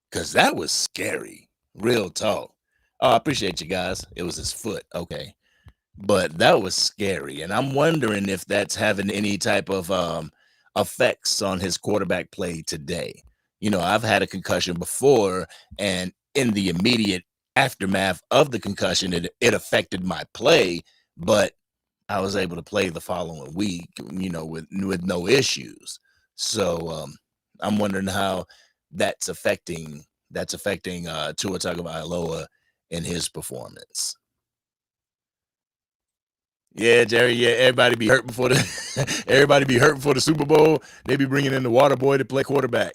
because that was scary. Real talk. Oh, I appreciate you guys. It was his foot. Okay. But that was scary. And I'm wondering if that's having any type of effects on his quarterback play today. I've had a concussion before, and in the immediate aftermath of the concussion, it affected my play, but I was able to play the following week, with no issues. So I'm wondering how that's affecting Tua Tagovailoa in his performance. Yeah, Jerry. Yeah, everybody be hurt before the Super Bowl. They be bringing in the water boy to play quarterback.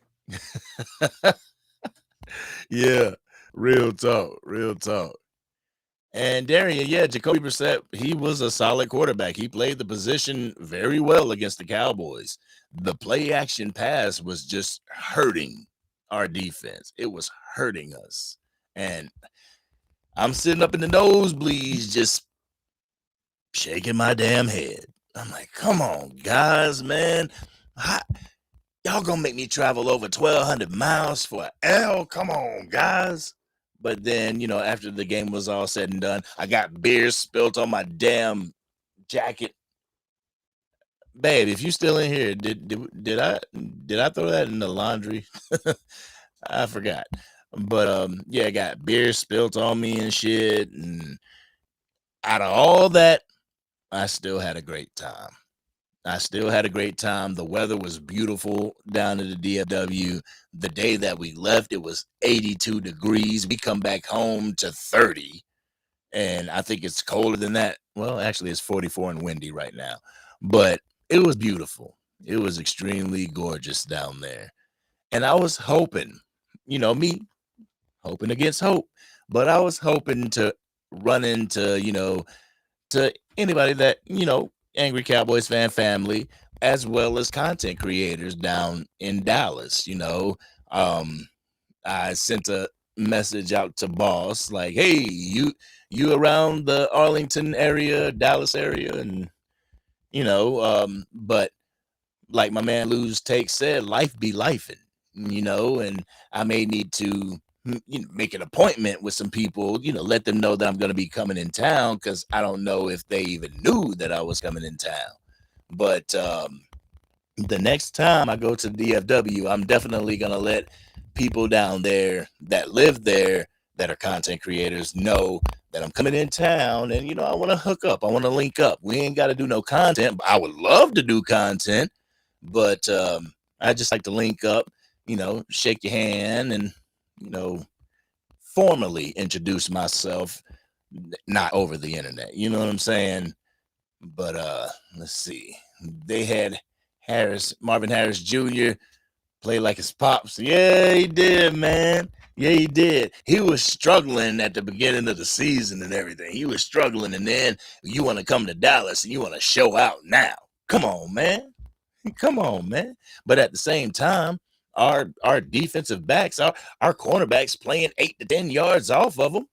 Yeah, real talk, real talk. And Darian, yeah, Jacoby Brissett, he was a solid quarterback. He played the position very well against the Cowboys. The play action pass was just hurting our defense. It was hurting us. And I'm sitting up in the nosebleeds just shaking my damn head. I'm like, come on, guys, man. Y'all gonna make me travel over 1,200 miles for an L? Come on, guys. But then, after the game was all said and done, I got beer spilt on my damn jacket. Babe, if you still in here, did I throw that in the laundry? I forgot. But yeah, I got beer spilt on me and shit. And out of all that, I still had a great time. The weather was beautiful down in the DFW. The day that we left, it was 82 degrees. We come back home to 30. And I think it's colder than that. Well, actually, it's 44 and windy right now. But it was beautiful. It was extremely gorgeous down there. And I was hoping, me hoping against hope, but I was hoping to run into, to anybody that, Angry Cowboys family, as well as content creators down in Dallas. I sent a message out to Boss like, hey, you around the Arlington area, Dallas area, and but like my man Lou's Take said, life be lifing, and I may need to make an appointment with some people, let them know that I'm going to be coming in town, because I don't know if they even knew that I was coming in town. But the next time I go to DFW, I'm definitely going to let people down there that live there that are content creators know that I'm coming in town, and I want to hook up. I want to link up. We ain't got to do no content, but I would love to do content. But I just like to link up, shake your hand, and formally introduce myself, not over the internet. You know what I'm saying? But let's see. They had Marvin Harris Jr. play like his pops. Yeah, he did, man. Yeah, he did. He was struggling at the beginning of the season and everything. He was struggling, and then you want to come to Dallas and you want to show out now. Come on, man. Come on, man. But at the same time, our defensive backs, our cornerbacks playing 8 to 10 yards off of them.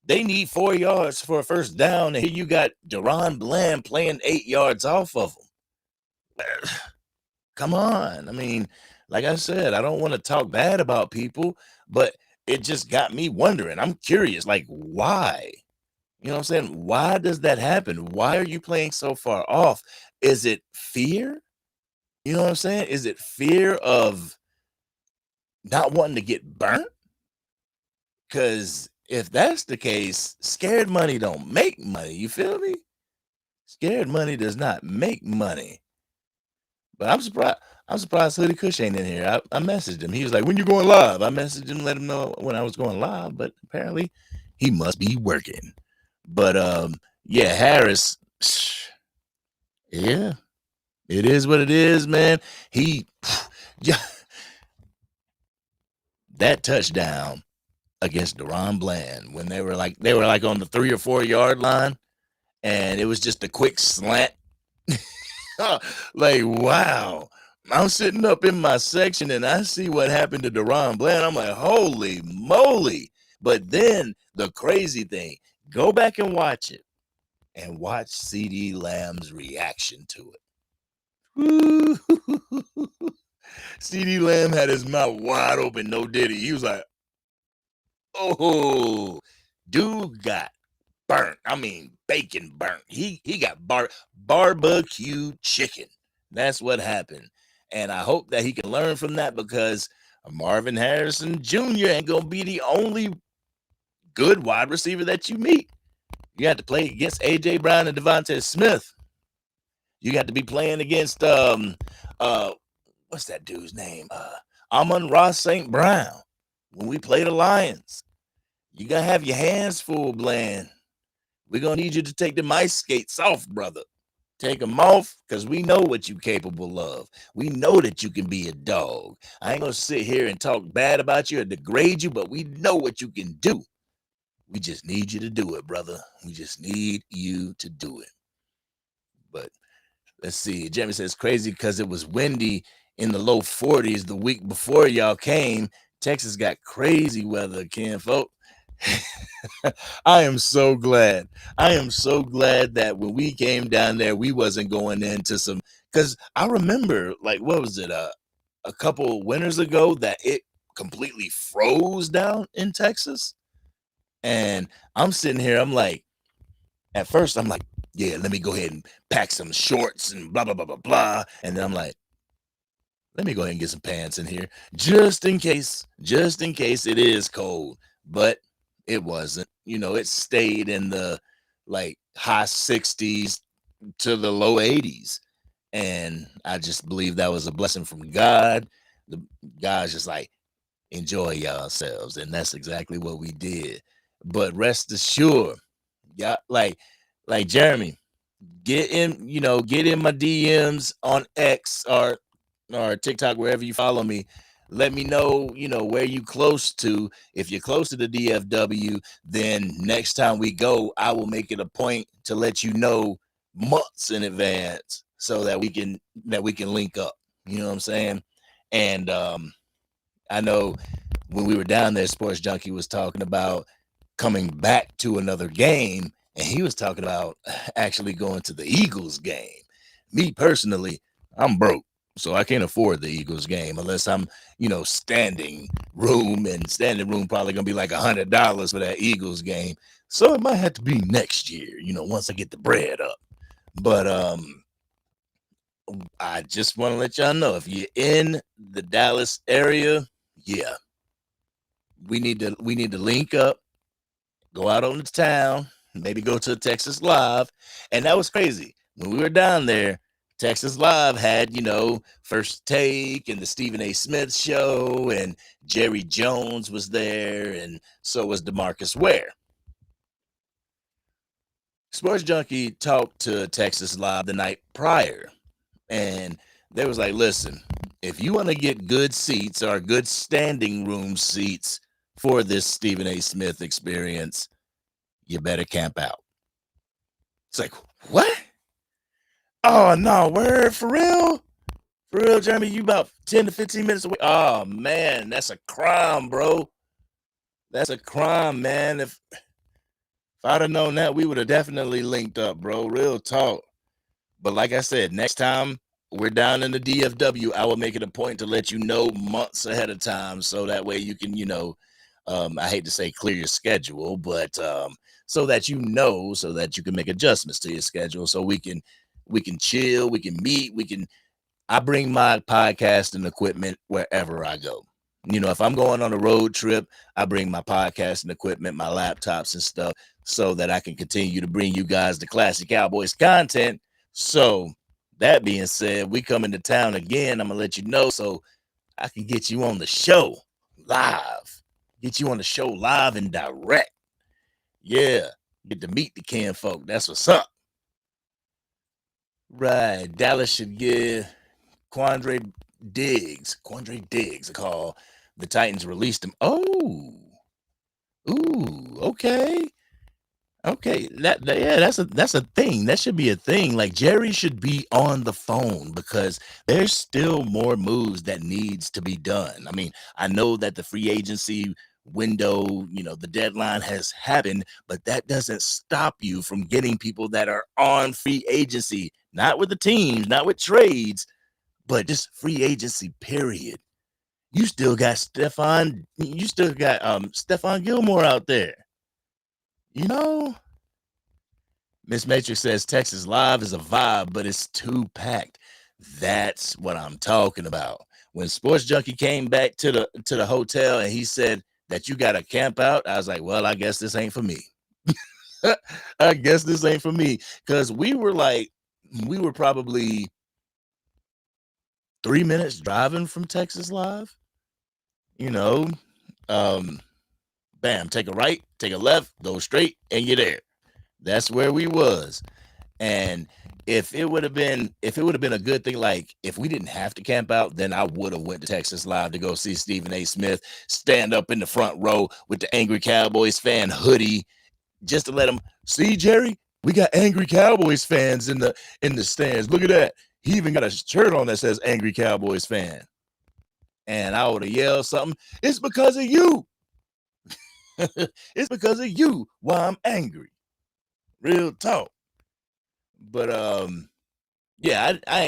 They need 4 yards for a first down, and here you got Deron Bland playing 8 yards off of them. Come on. I mean, like I said, I don't want to talk bad about people, but it just got me wondering. I'm curious, like, why? You know what I'm saying? Why does that happen? Why are you playing so far off? Is it fear? You know what I'm saying? Is it fear of not wanting to get burnt? Because if that's the case, scared money don't make money. You feel me? Scared money does not make money. But I'm surprised Hoodie Kush ain't in here. I messaged him. He was like, when you going live? I messaged him, let him know when I was going live, but apparently he must be working. But yeah, Harris, yeah, it is what it is, man. Yeah, that touchdown against Deron Bland when they were like on the 3 or 4 yard line, and it was just a quick slant. Like, wow. I'm sitting up in my section and I see what happened to Deron Bland. I'm like, holy moly. But then the crazy thing, go back and watch it and watch CD Lamb's reaction to it. CD Lamb had his mouth wide open, no diddy. He was like, oh, dude got burnt. I mean, bacon burnt. He got barbecue chicken. That's what happened. And I hope that he can learn from that, because Marvin Harrison Jr. ain't going to be the only good wide receiver that you meet. You have to play against A.J. Brown and Devontae Smith. You got to be playing against, what's that dude's name? Amon-Ra St. Brown. When we play the Lions, you got to have your hands full, Bland. We're going to need you to take the ice skates off, brother. Take them off because we know what you're capable of. We know that you can be a dog. I ain't going to sit here and talk bad about you or degrade you, but we know what you can do. We just need you to do it, brother. We just need you to do it. But let's see. Jeremy says crazy because it was windy in the low 40s the week before y'all came. Texas got crazy weather, Ken folk. I am so glad. I am so glad that when we came down there, we wasn't going into some, because I remember, like, what was it, a couple winters ago that it completely froze down in Texas. And I'm sitting here, I'm like, at first, I'm like, yeah, let me go ahead and pack some shorts and blah, blah, blah, blah, blah. And then I'm like, let me go ahead and get some pants in here just in case it is cold. But it wasn't. It stayed in the like high 60s to the low 80s. And I just believe that was a blessing from God. The God's just like, enjoy yourselves. And that's exactly what we did. But rest assured, yeah, like Jeremy, get in my DMs on X or TikTok, wherever you follow me. Let me know, where you close to. If you're close to the DFW, then next time we go, I will make it a point to let you know months in advance so that we can link up. You know what I'm saying? And I know when we were down there, Sports Junkie was talking about coming back to another game, and he was talking about actually going to the Eagles game. Me personally, I'm broke, so I can't afford the Eagles game unless I'm, standing room, and standing room probably gonna be like $100 for that Eagles game. So it might have to be next year, once I get the bread up. But I just want to let y'all know, if you're in the Dallas area, yeah, we need to link up, go out on the town, maybe go to Texas Live. And that was crazy. When we were down there, Texas Live had, First Take and the Stephen A. Smith show, and Jerry Jones was there, and so was DeMarcus Ware. Sports Junkie talked to Texas Live the night prior, and they was like, listen, if you want to get good seats or good standing room seats for this Stephen A. Smith experience, you better camp out. It's like, what? Oh, no, word, for real? For real, Jeremy, you about 10 to 15 minutes away? Oh, man, that's a crime, bro. That's a crime, man. If I'd have known that, we would have definitely linked up, bro. Real talk. But like I said, next time we're down in the DFW, I will make it a point to let you know months ahead of time, so that way you can, I hate to say clear your schedule, but so that so that you can make adjustments to your schedule, so we can chill, we can meet, I bring my podcasting equipment wherever I go. If I'm going on a road trip, I bring my podcasting equipment, my laptops and stuff, so that I can continue to bring you guys the classic Cowboys content. So that being said, we come into town again, I'm gonna let you know so I can get you on the show live. Get you on the show live and direct. Yeah, get to meet the Ken folk. That's what's up. Right. Dallas should give Quandre Diggs a call. The Titans released him. Oh. Ooh, okay. Okay, that's a thing. That should be a thing. Like, Jerry should be on the phone because there's still more moves that needs to be done. I mean, I know that the free agency window, the deadline has happened, but that doesn't stop you from getting people that are on free agency, not with the teams, not with trades, but just free agency, period. You still got Stephon Gilmore out there. Miss Matrix says Texas Live is a vibe, but it's too packed. That's what I'm talking about. When Sports Junkie came back to the hotel and he said that you got to camp out, I was like, well, I guess this ain't for me. I guess this ain't for me, because we were probably 3 minutes driving from Texas Live. Bam, take a right, take a left, go straight, and you're there. That's where we was. And if it would have been a good thing, like if we didn't have to camp out, then I would have went to Texas Live to go see Stephen A. Smith stand up in the front row with the Angry Cowboys fan hoodie, just to let him see, Jerry, we got Angry Cowboys fans in the stands. Look at that. He even got a shirt on that says Angry Cowboys fan. And I would have yelled something. It's because of you. It's because of you why I'm angry. Real talk. But yeah, I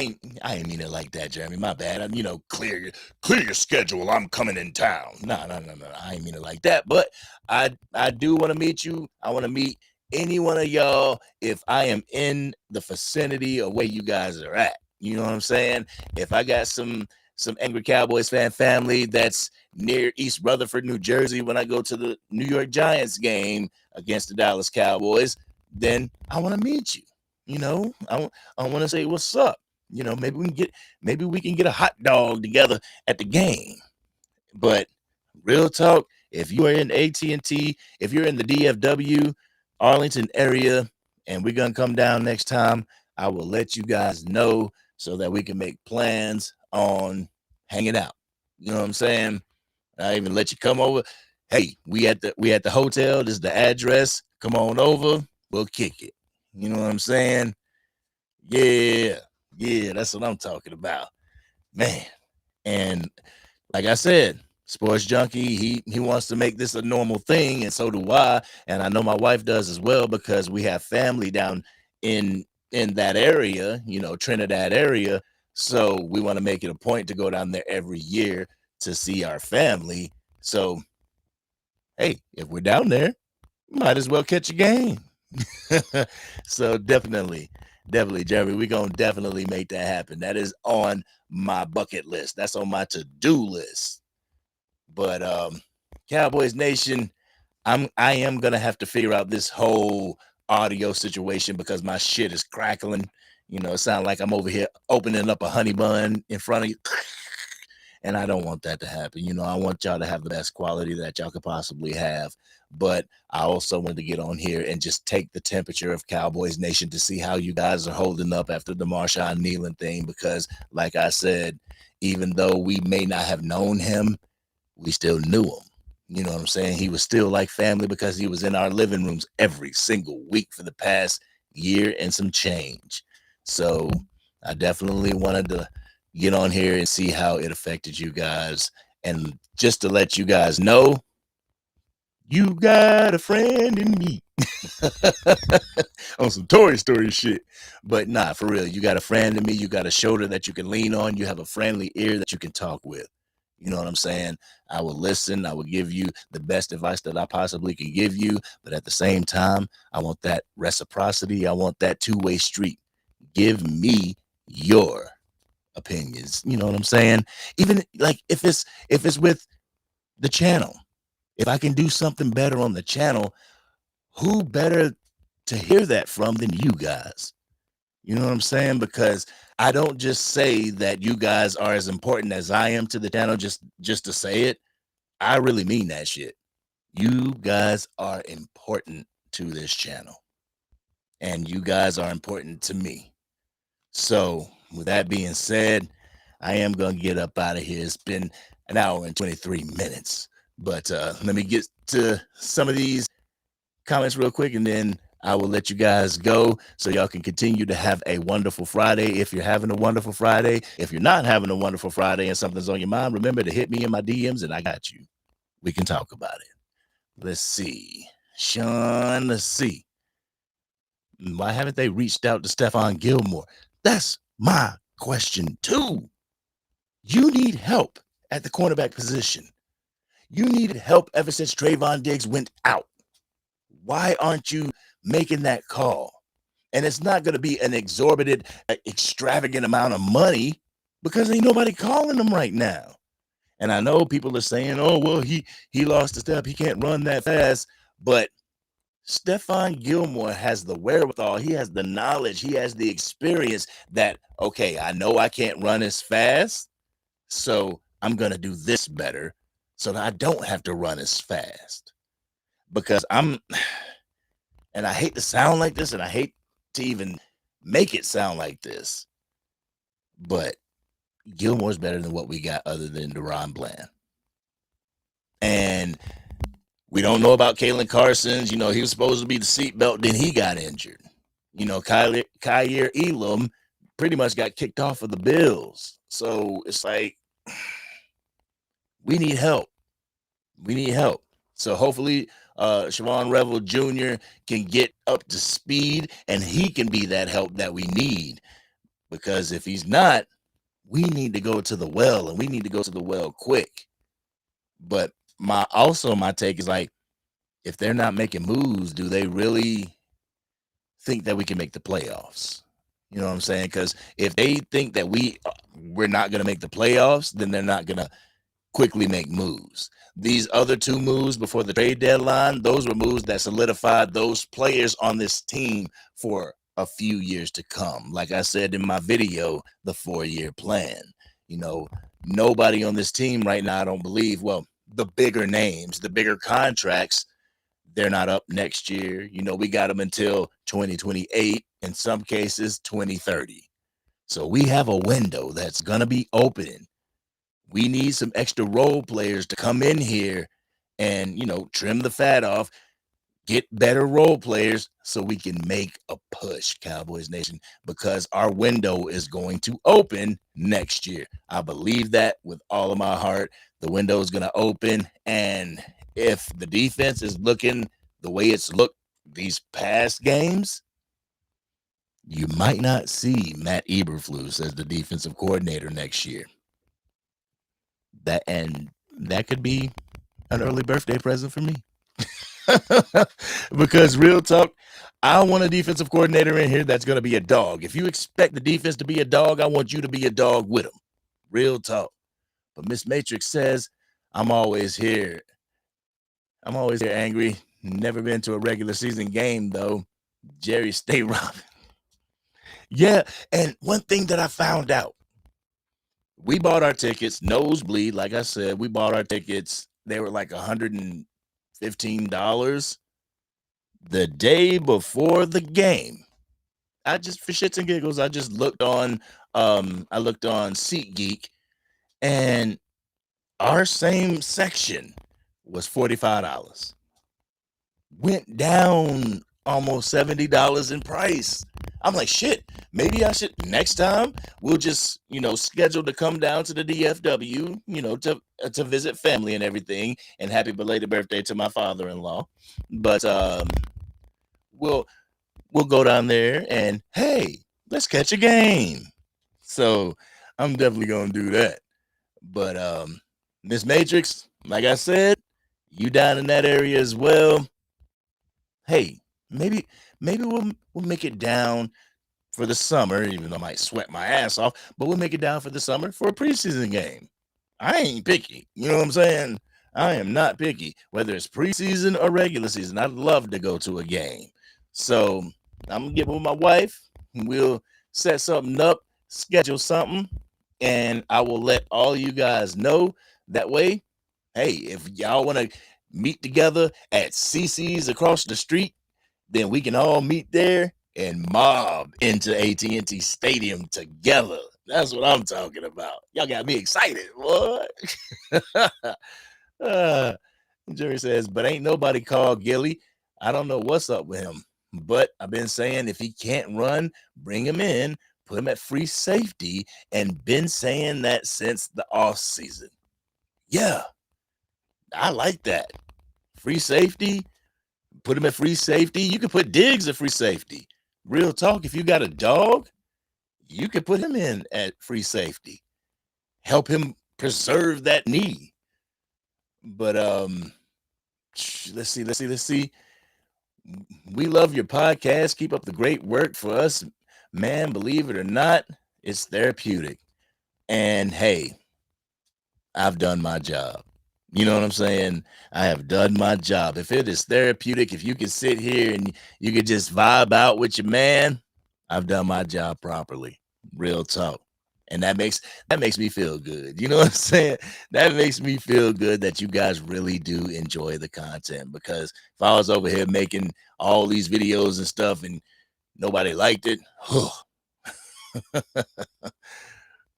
ain't mean it like that, Jeremy. My bad. I'm, clear your schedule. I'm coming in town. No. I ain't mean it like that. But I do want to meet you. I want to meet any one of y'all if I am in the vicinity of where you guys are at. You know what I'm saying? If I got some Angry Cowboys fan family that's near East Rutherford, New Jersey, when I go to the New York Giants game against the Dallas Cowboys, then I want to meet you. I want to say what's up. Maybe we can get a hot dog together at the game. But real talk, if you are in AT&T, if you're in the DFW Arlington area, and we're gonna come down next time, I will let you guys know so that we can make plans on hanging out. You know what I'm saying? I even let you come over. Hey, we at the hotel. This is the address. Come on over. We'll kick it. You know what I'm saying? Yeah, that's what I'm talking about, man. And like I said, Sports Junkie, he wants to make this a normal thing, and so do I. And I know my wife does as well, because we have family down in that area, Trinidad area. So we want to make it a point to go down there every year to see our family. So, hey, if we're down there, might as well catch a game. So definitely, Jeremy, we're going to definitely make that happen. That is on my bucket list. That's on my to-do list. But Cowboys Nation, I am going to have to figure out this whole audio situation, because my shit is crackling. It sounds like I'm over here opening up a honey bun in front of you. And I don't want that to happen. I want y'all to have the best quality that y'all could possibly have. But I also wanted to get on here and just take the temperature of Cowboys Nation to see how you guys are holding up after the Marshawn Kneeland thing. Because, like I said, even though we may not have known him, we still knew him. You know what I'm saying? He was still like family, because he was in our living rooms every single week for the past year and some change. So I definitely wanted to get on here and see how it affected you guys. And just to let you guys know, you got a friend in me. On some Toy Story shit. But nah, for real, you got a friend in me. You got a shoulder that you can lean on. You have a friendly ear that you can talk with. You know what I'm saying? I will listen. I will give you the best advice that I possibly can give you. But at the same time, I want that reciprocity. I want that two-way street. Give me your opinions. You know what I'm saying? Even like if it's with the channel, if I can do something better on the channel, who better to hear that from than you guys? You know what I'm saying? Because I don't just say that you guys are as important as I am to the channel just to say it. I really mean that shit. You guys are important to this channel, and you guys are important to me. So with that being said, I am going to get up out of here. It's been an hour and 23 minutes. But let me get to some of these comments real quick, and then I will let you guys go so y'all can continue to have a wonderful Friday. If you're having a wonderful Friday, if you're not having a wonderful Friday and something's on your mind, remember to hit me in my DMs and I got you. We can talk about it. Let's see. Sean, let's see. Why haven't they reached out to Stephon Gilmore? That's my question too. You need help at the cornerback position. You needed help ever since Trayvon Diggs went out. Why aren't you making that call? And it's not going to be an exorbitant, extravagant amount of money, because ain't nobody calling him right now. And I know people are saying, oh, well, he lost a step. He can't run that fast. But Stephon Gilmore has the wherewithal. He has the knowledge. He has the experience that, okay, I know I can't run as fast, so I'm going to do this better so that I don't have to run as fast. Because and I hate to sound like this, and I hate to even make it sound like this, but Gilmore's better than what we got other than Deron Bland. And we don't know about Kalen Carson's. You know, he was supposed to be the seatbelt, then he got injured. You know, Kyer Elam pretty much got kicked off of the Bills. So it's like, we need help. We need help. So hopefully Siobhan Revel Jr. can get up to speed and he can be that help that we need. Because if he's not, we need to go to the well, and we need to go to the well quick. But my take is like, if they're not making moves, do they really think that we can make the playoffs? You know what I'm saying? Because if they think that we're not going to make the playoffs, then they're not going to quickly make moves. These other two moves before the trade deadline, those were moves that solidified those players on this team for a few years to come. Like I said in my video, the 4-year plan. You know, nobody on this team right now, I don't believe, well, the bigger names, the bigger contracts, they're not up next year. You know, we got them until 2028, in some cases 2030. So we have a window that's going to be open. We need some extra role players to come in here and, you know, trim the fat off, get better role players so we can make a push, Cowboys Nation, because our window is going to open next year. I believe that with all of my heart. The window is going to open, and if the defense is looking the way it's looked these past games, you might not see Matt Eberflus as the defensive coordinator next year. That could be an early birthday present for me. Because real talk, I want a defensive coordinator in here that's going to be a dog. If you expect the defense to be a dog, I want you to be a dog with them. Real talk. But Miss Matrix says, I'm always here. I'm always here, angry. Never been to a regular season game, though. Jerry, stay Robin. Yeah, and one thing that I found out, we bought our tickets, nosebleed, like I said, we bought our tickets. They were like $115. The day before the game, I just, for shits and giggles, I just looked on SeatGeek, and our same section was $45. Went down almost $70 in price. I'm like, shit, maybe I should, next time we'll just, you know, schedule to come down to the DFW, you know, to visit family and everything. And happy belated birthday to my father-in-law. But we'll go down there and, hey, let's catch a game. So I'm definitely gonna do that. But Miss Matrix, like I said, you down in that area as well. Hey, maybe we'll make it down for the summer, even though I might sweat my ass off, but we'll make it down for the summer for a preseason game. I ain't picky. You know what I'm saying? I am not picky, whether it's preseason or regular season. I'd love to go to a game. So I'm gonna get with my wife. We'll set something up, schedule something, and I will let all you guys know. That way, hey, if y'all want to meet together at CC's across the street, then we can all meet there and mob into AT&T Stadium together. That's what I'm talking about. Y'all got me excited, boy. Jerry says, but ain't nobody called Gilly. I don't know what's up with him, but I've been saying if he can't run, bring him in, put him at free safety, and been saying that since the off season. Yeah, I like that. Free safety, put him at free safety. You can put Diggs at free safety. Real talk, if you got a dog, you can put him in at free safety. Help him preserve that knee. But let's see. We love your podcast. Keep up the great work for us. Man, believe it or not, it's therapeutic. And hey, I've done my job. You know what I'm saying? I have done my job. If it is therapeutic, if you can sit here and you can just vibe out with your man, I've done my job properly. Real talk. And that makes me feel good. You know what I'm saying? That makes me feel good that you guys really do enjoy the content, because if I was over here making all these videos and stuff and Nobody liked it.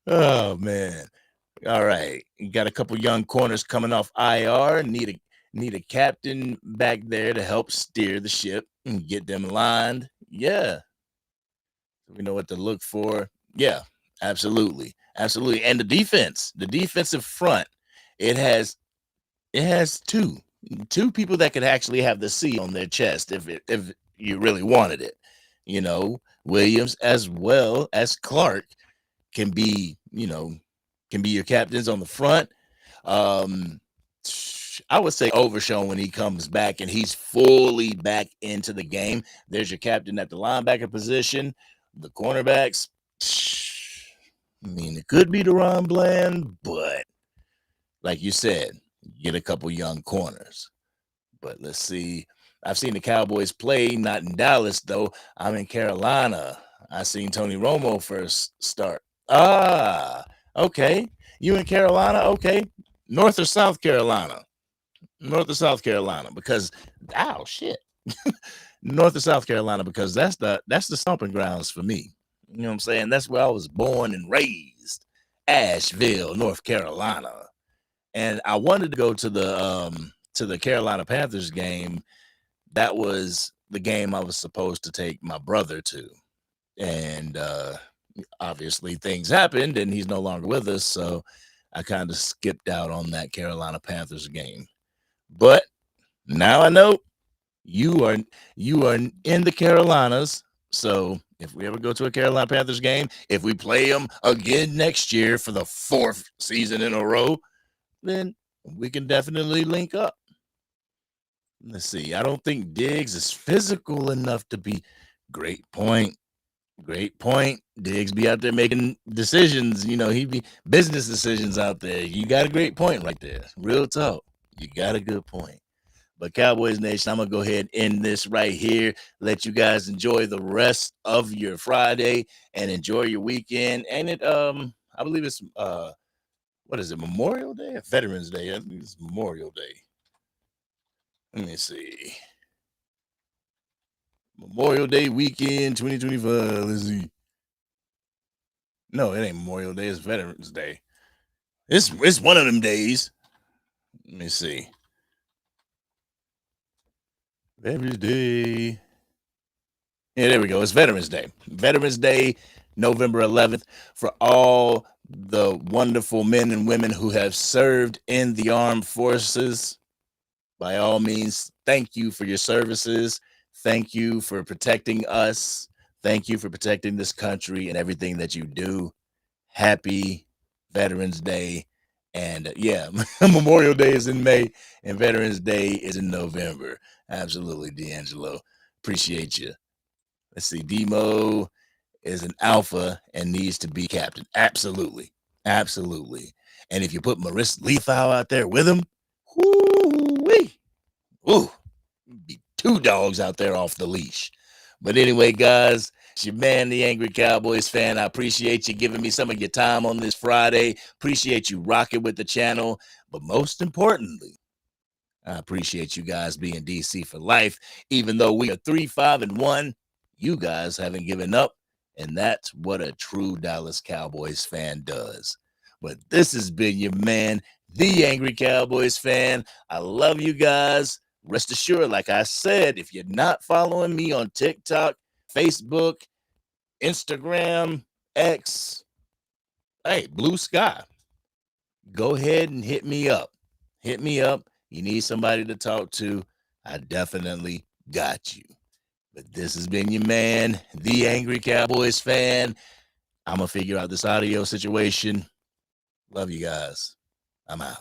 Oh man. All right. You got a couple young corners coming off IR. Need a captain back there to help steer the ship and get them lined. Yeah. We know what to look for. Yeah, absolutely. Absolutely. And the defensive front, it has two people that could actually have the C on their chest if you really wanted it. You know, Williams as well as Clark can be, can be your captains on the front. Um, I would say Overshown when he comes back and he's fully back into the game. There's your captain at the linebacker position, the cornerbacks. I mean, it could be Deron Bland, but like you said, get a couple young corners. But let's see. I've seen the Cowboys play, not in Dallas, though. I'm in Carolina. I seen Tony Romo first start. Ah, okay. You in Carolina? Okay. North or South Carolina? North or South Carolina? Because shit. North or South Carolina, because that's the stomping grounds for me. You know what I'm saying? That's where I was born and raised. Asheville, North Carolina. And I wanted to go to the Carolina Panthers game. That was the game I was supposed to take my brother to. And obviously things happened and he's no longer with us, so I kind of skipped out on that Carolina Panthers game. But now I know you are in the Carolinas, so if we ever go to a Carolina Panthers game, if we play them again next year for the 4th season in a row, then we can definitely link up. Let's see. I don't think Diggs is physical enough to be. Great point. Great point. Diggs be out there making decisions. He'd be business decisions out there. You got a great point right there. Real talk. You got a good point. But Cowboys Nation, I'm going to go ahead and end this right here. Let you guys enjoy the rest of your Friday and enjoy your weekend. And I believe it's, what is it, Memorial Day or Veterans Day? I think it's Memorial Day. Let me see. Memorial Day weekend 2025. Let's see. No, it ain't Memorial Day. It's Veterans Day. It's one of them days. Let me see. Veterans Day. Yeah, there we go. It's Veterans Day. Veterans Day, November 11th. For all the wonderful men and women who have served in the armed forces, by all means, thank you for your services. Thank you for protecting us. Thank you for protecting this country and everything that you do. Happy Veterans Day. And Memorial Day is in May and Veterans Day is in November. Absolutely, D'Angelo. Appreciate you. Let's see. Demo is an alpha and needs to be captain. Absolutely. Absolutely. And if you put Marissa Leafau out there with him, be 2 dogs out there off the leash. But anyway, guys, it's your man, the Angry Cowboys fan. I appreciate you giving me some of your time on this Friday. Appreciate you rocking with the channel. But most importantly, I appreciate you guys being DC for life. Even though we are 3-5-1, you guys haven't given up. And that's what a true Dallas Cowboys fan does. But this has been your man, the Angry Cowboys fan. I love you guys. Rest assured, like I said, if you're not following me on TikTok, Facebook, Instagram, X, hey, Blue Sky, go ahead and hit me up. Hit me up. You need somebody to talk to, I definitely got you. But this has been your man, the Angry Cowboys fan. I'm going to figure out this audio situation. Love you guys. I'm out.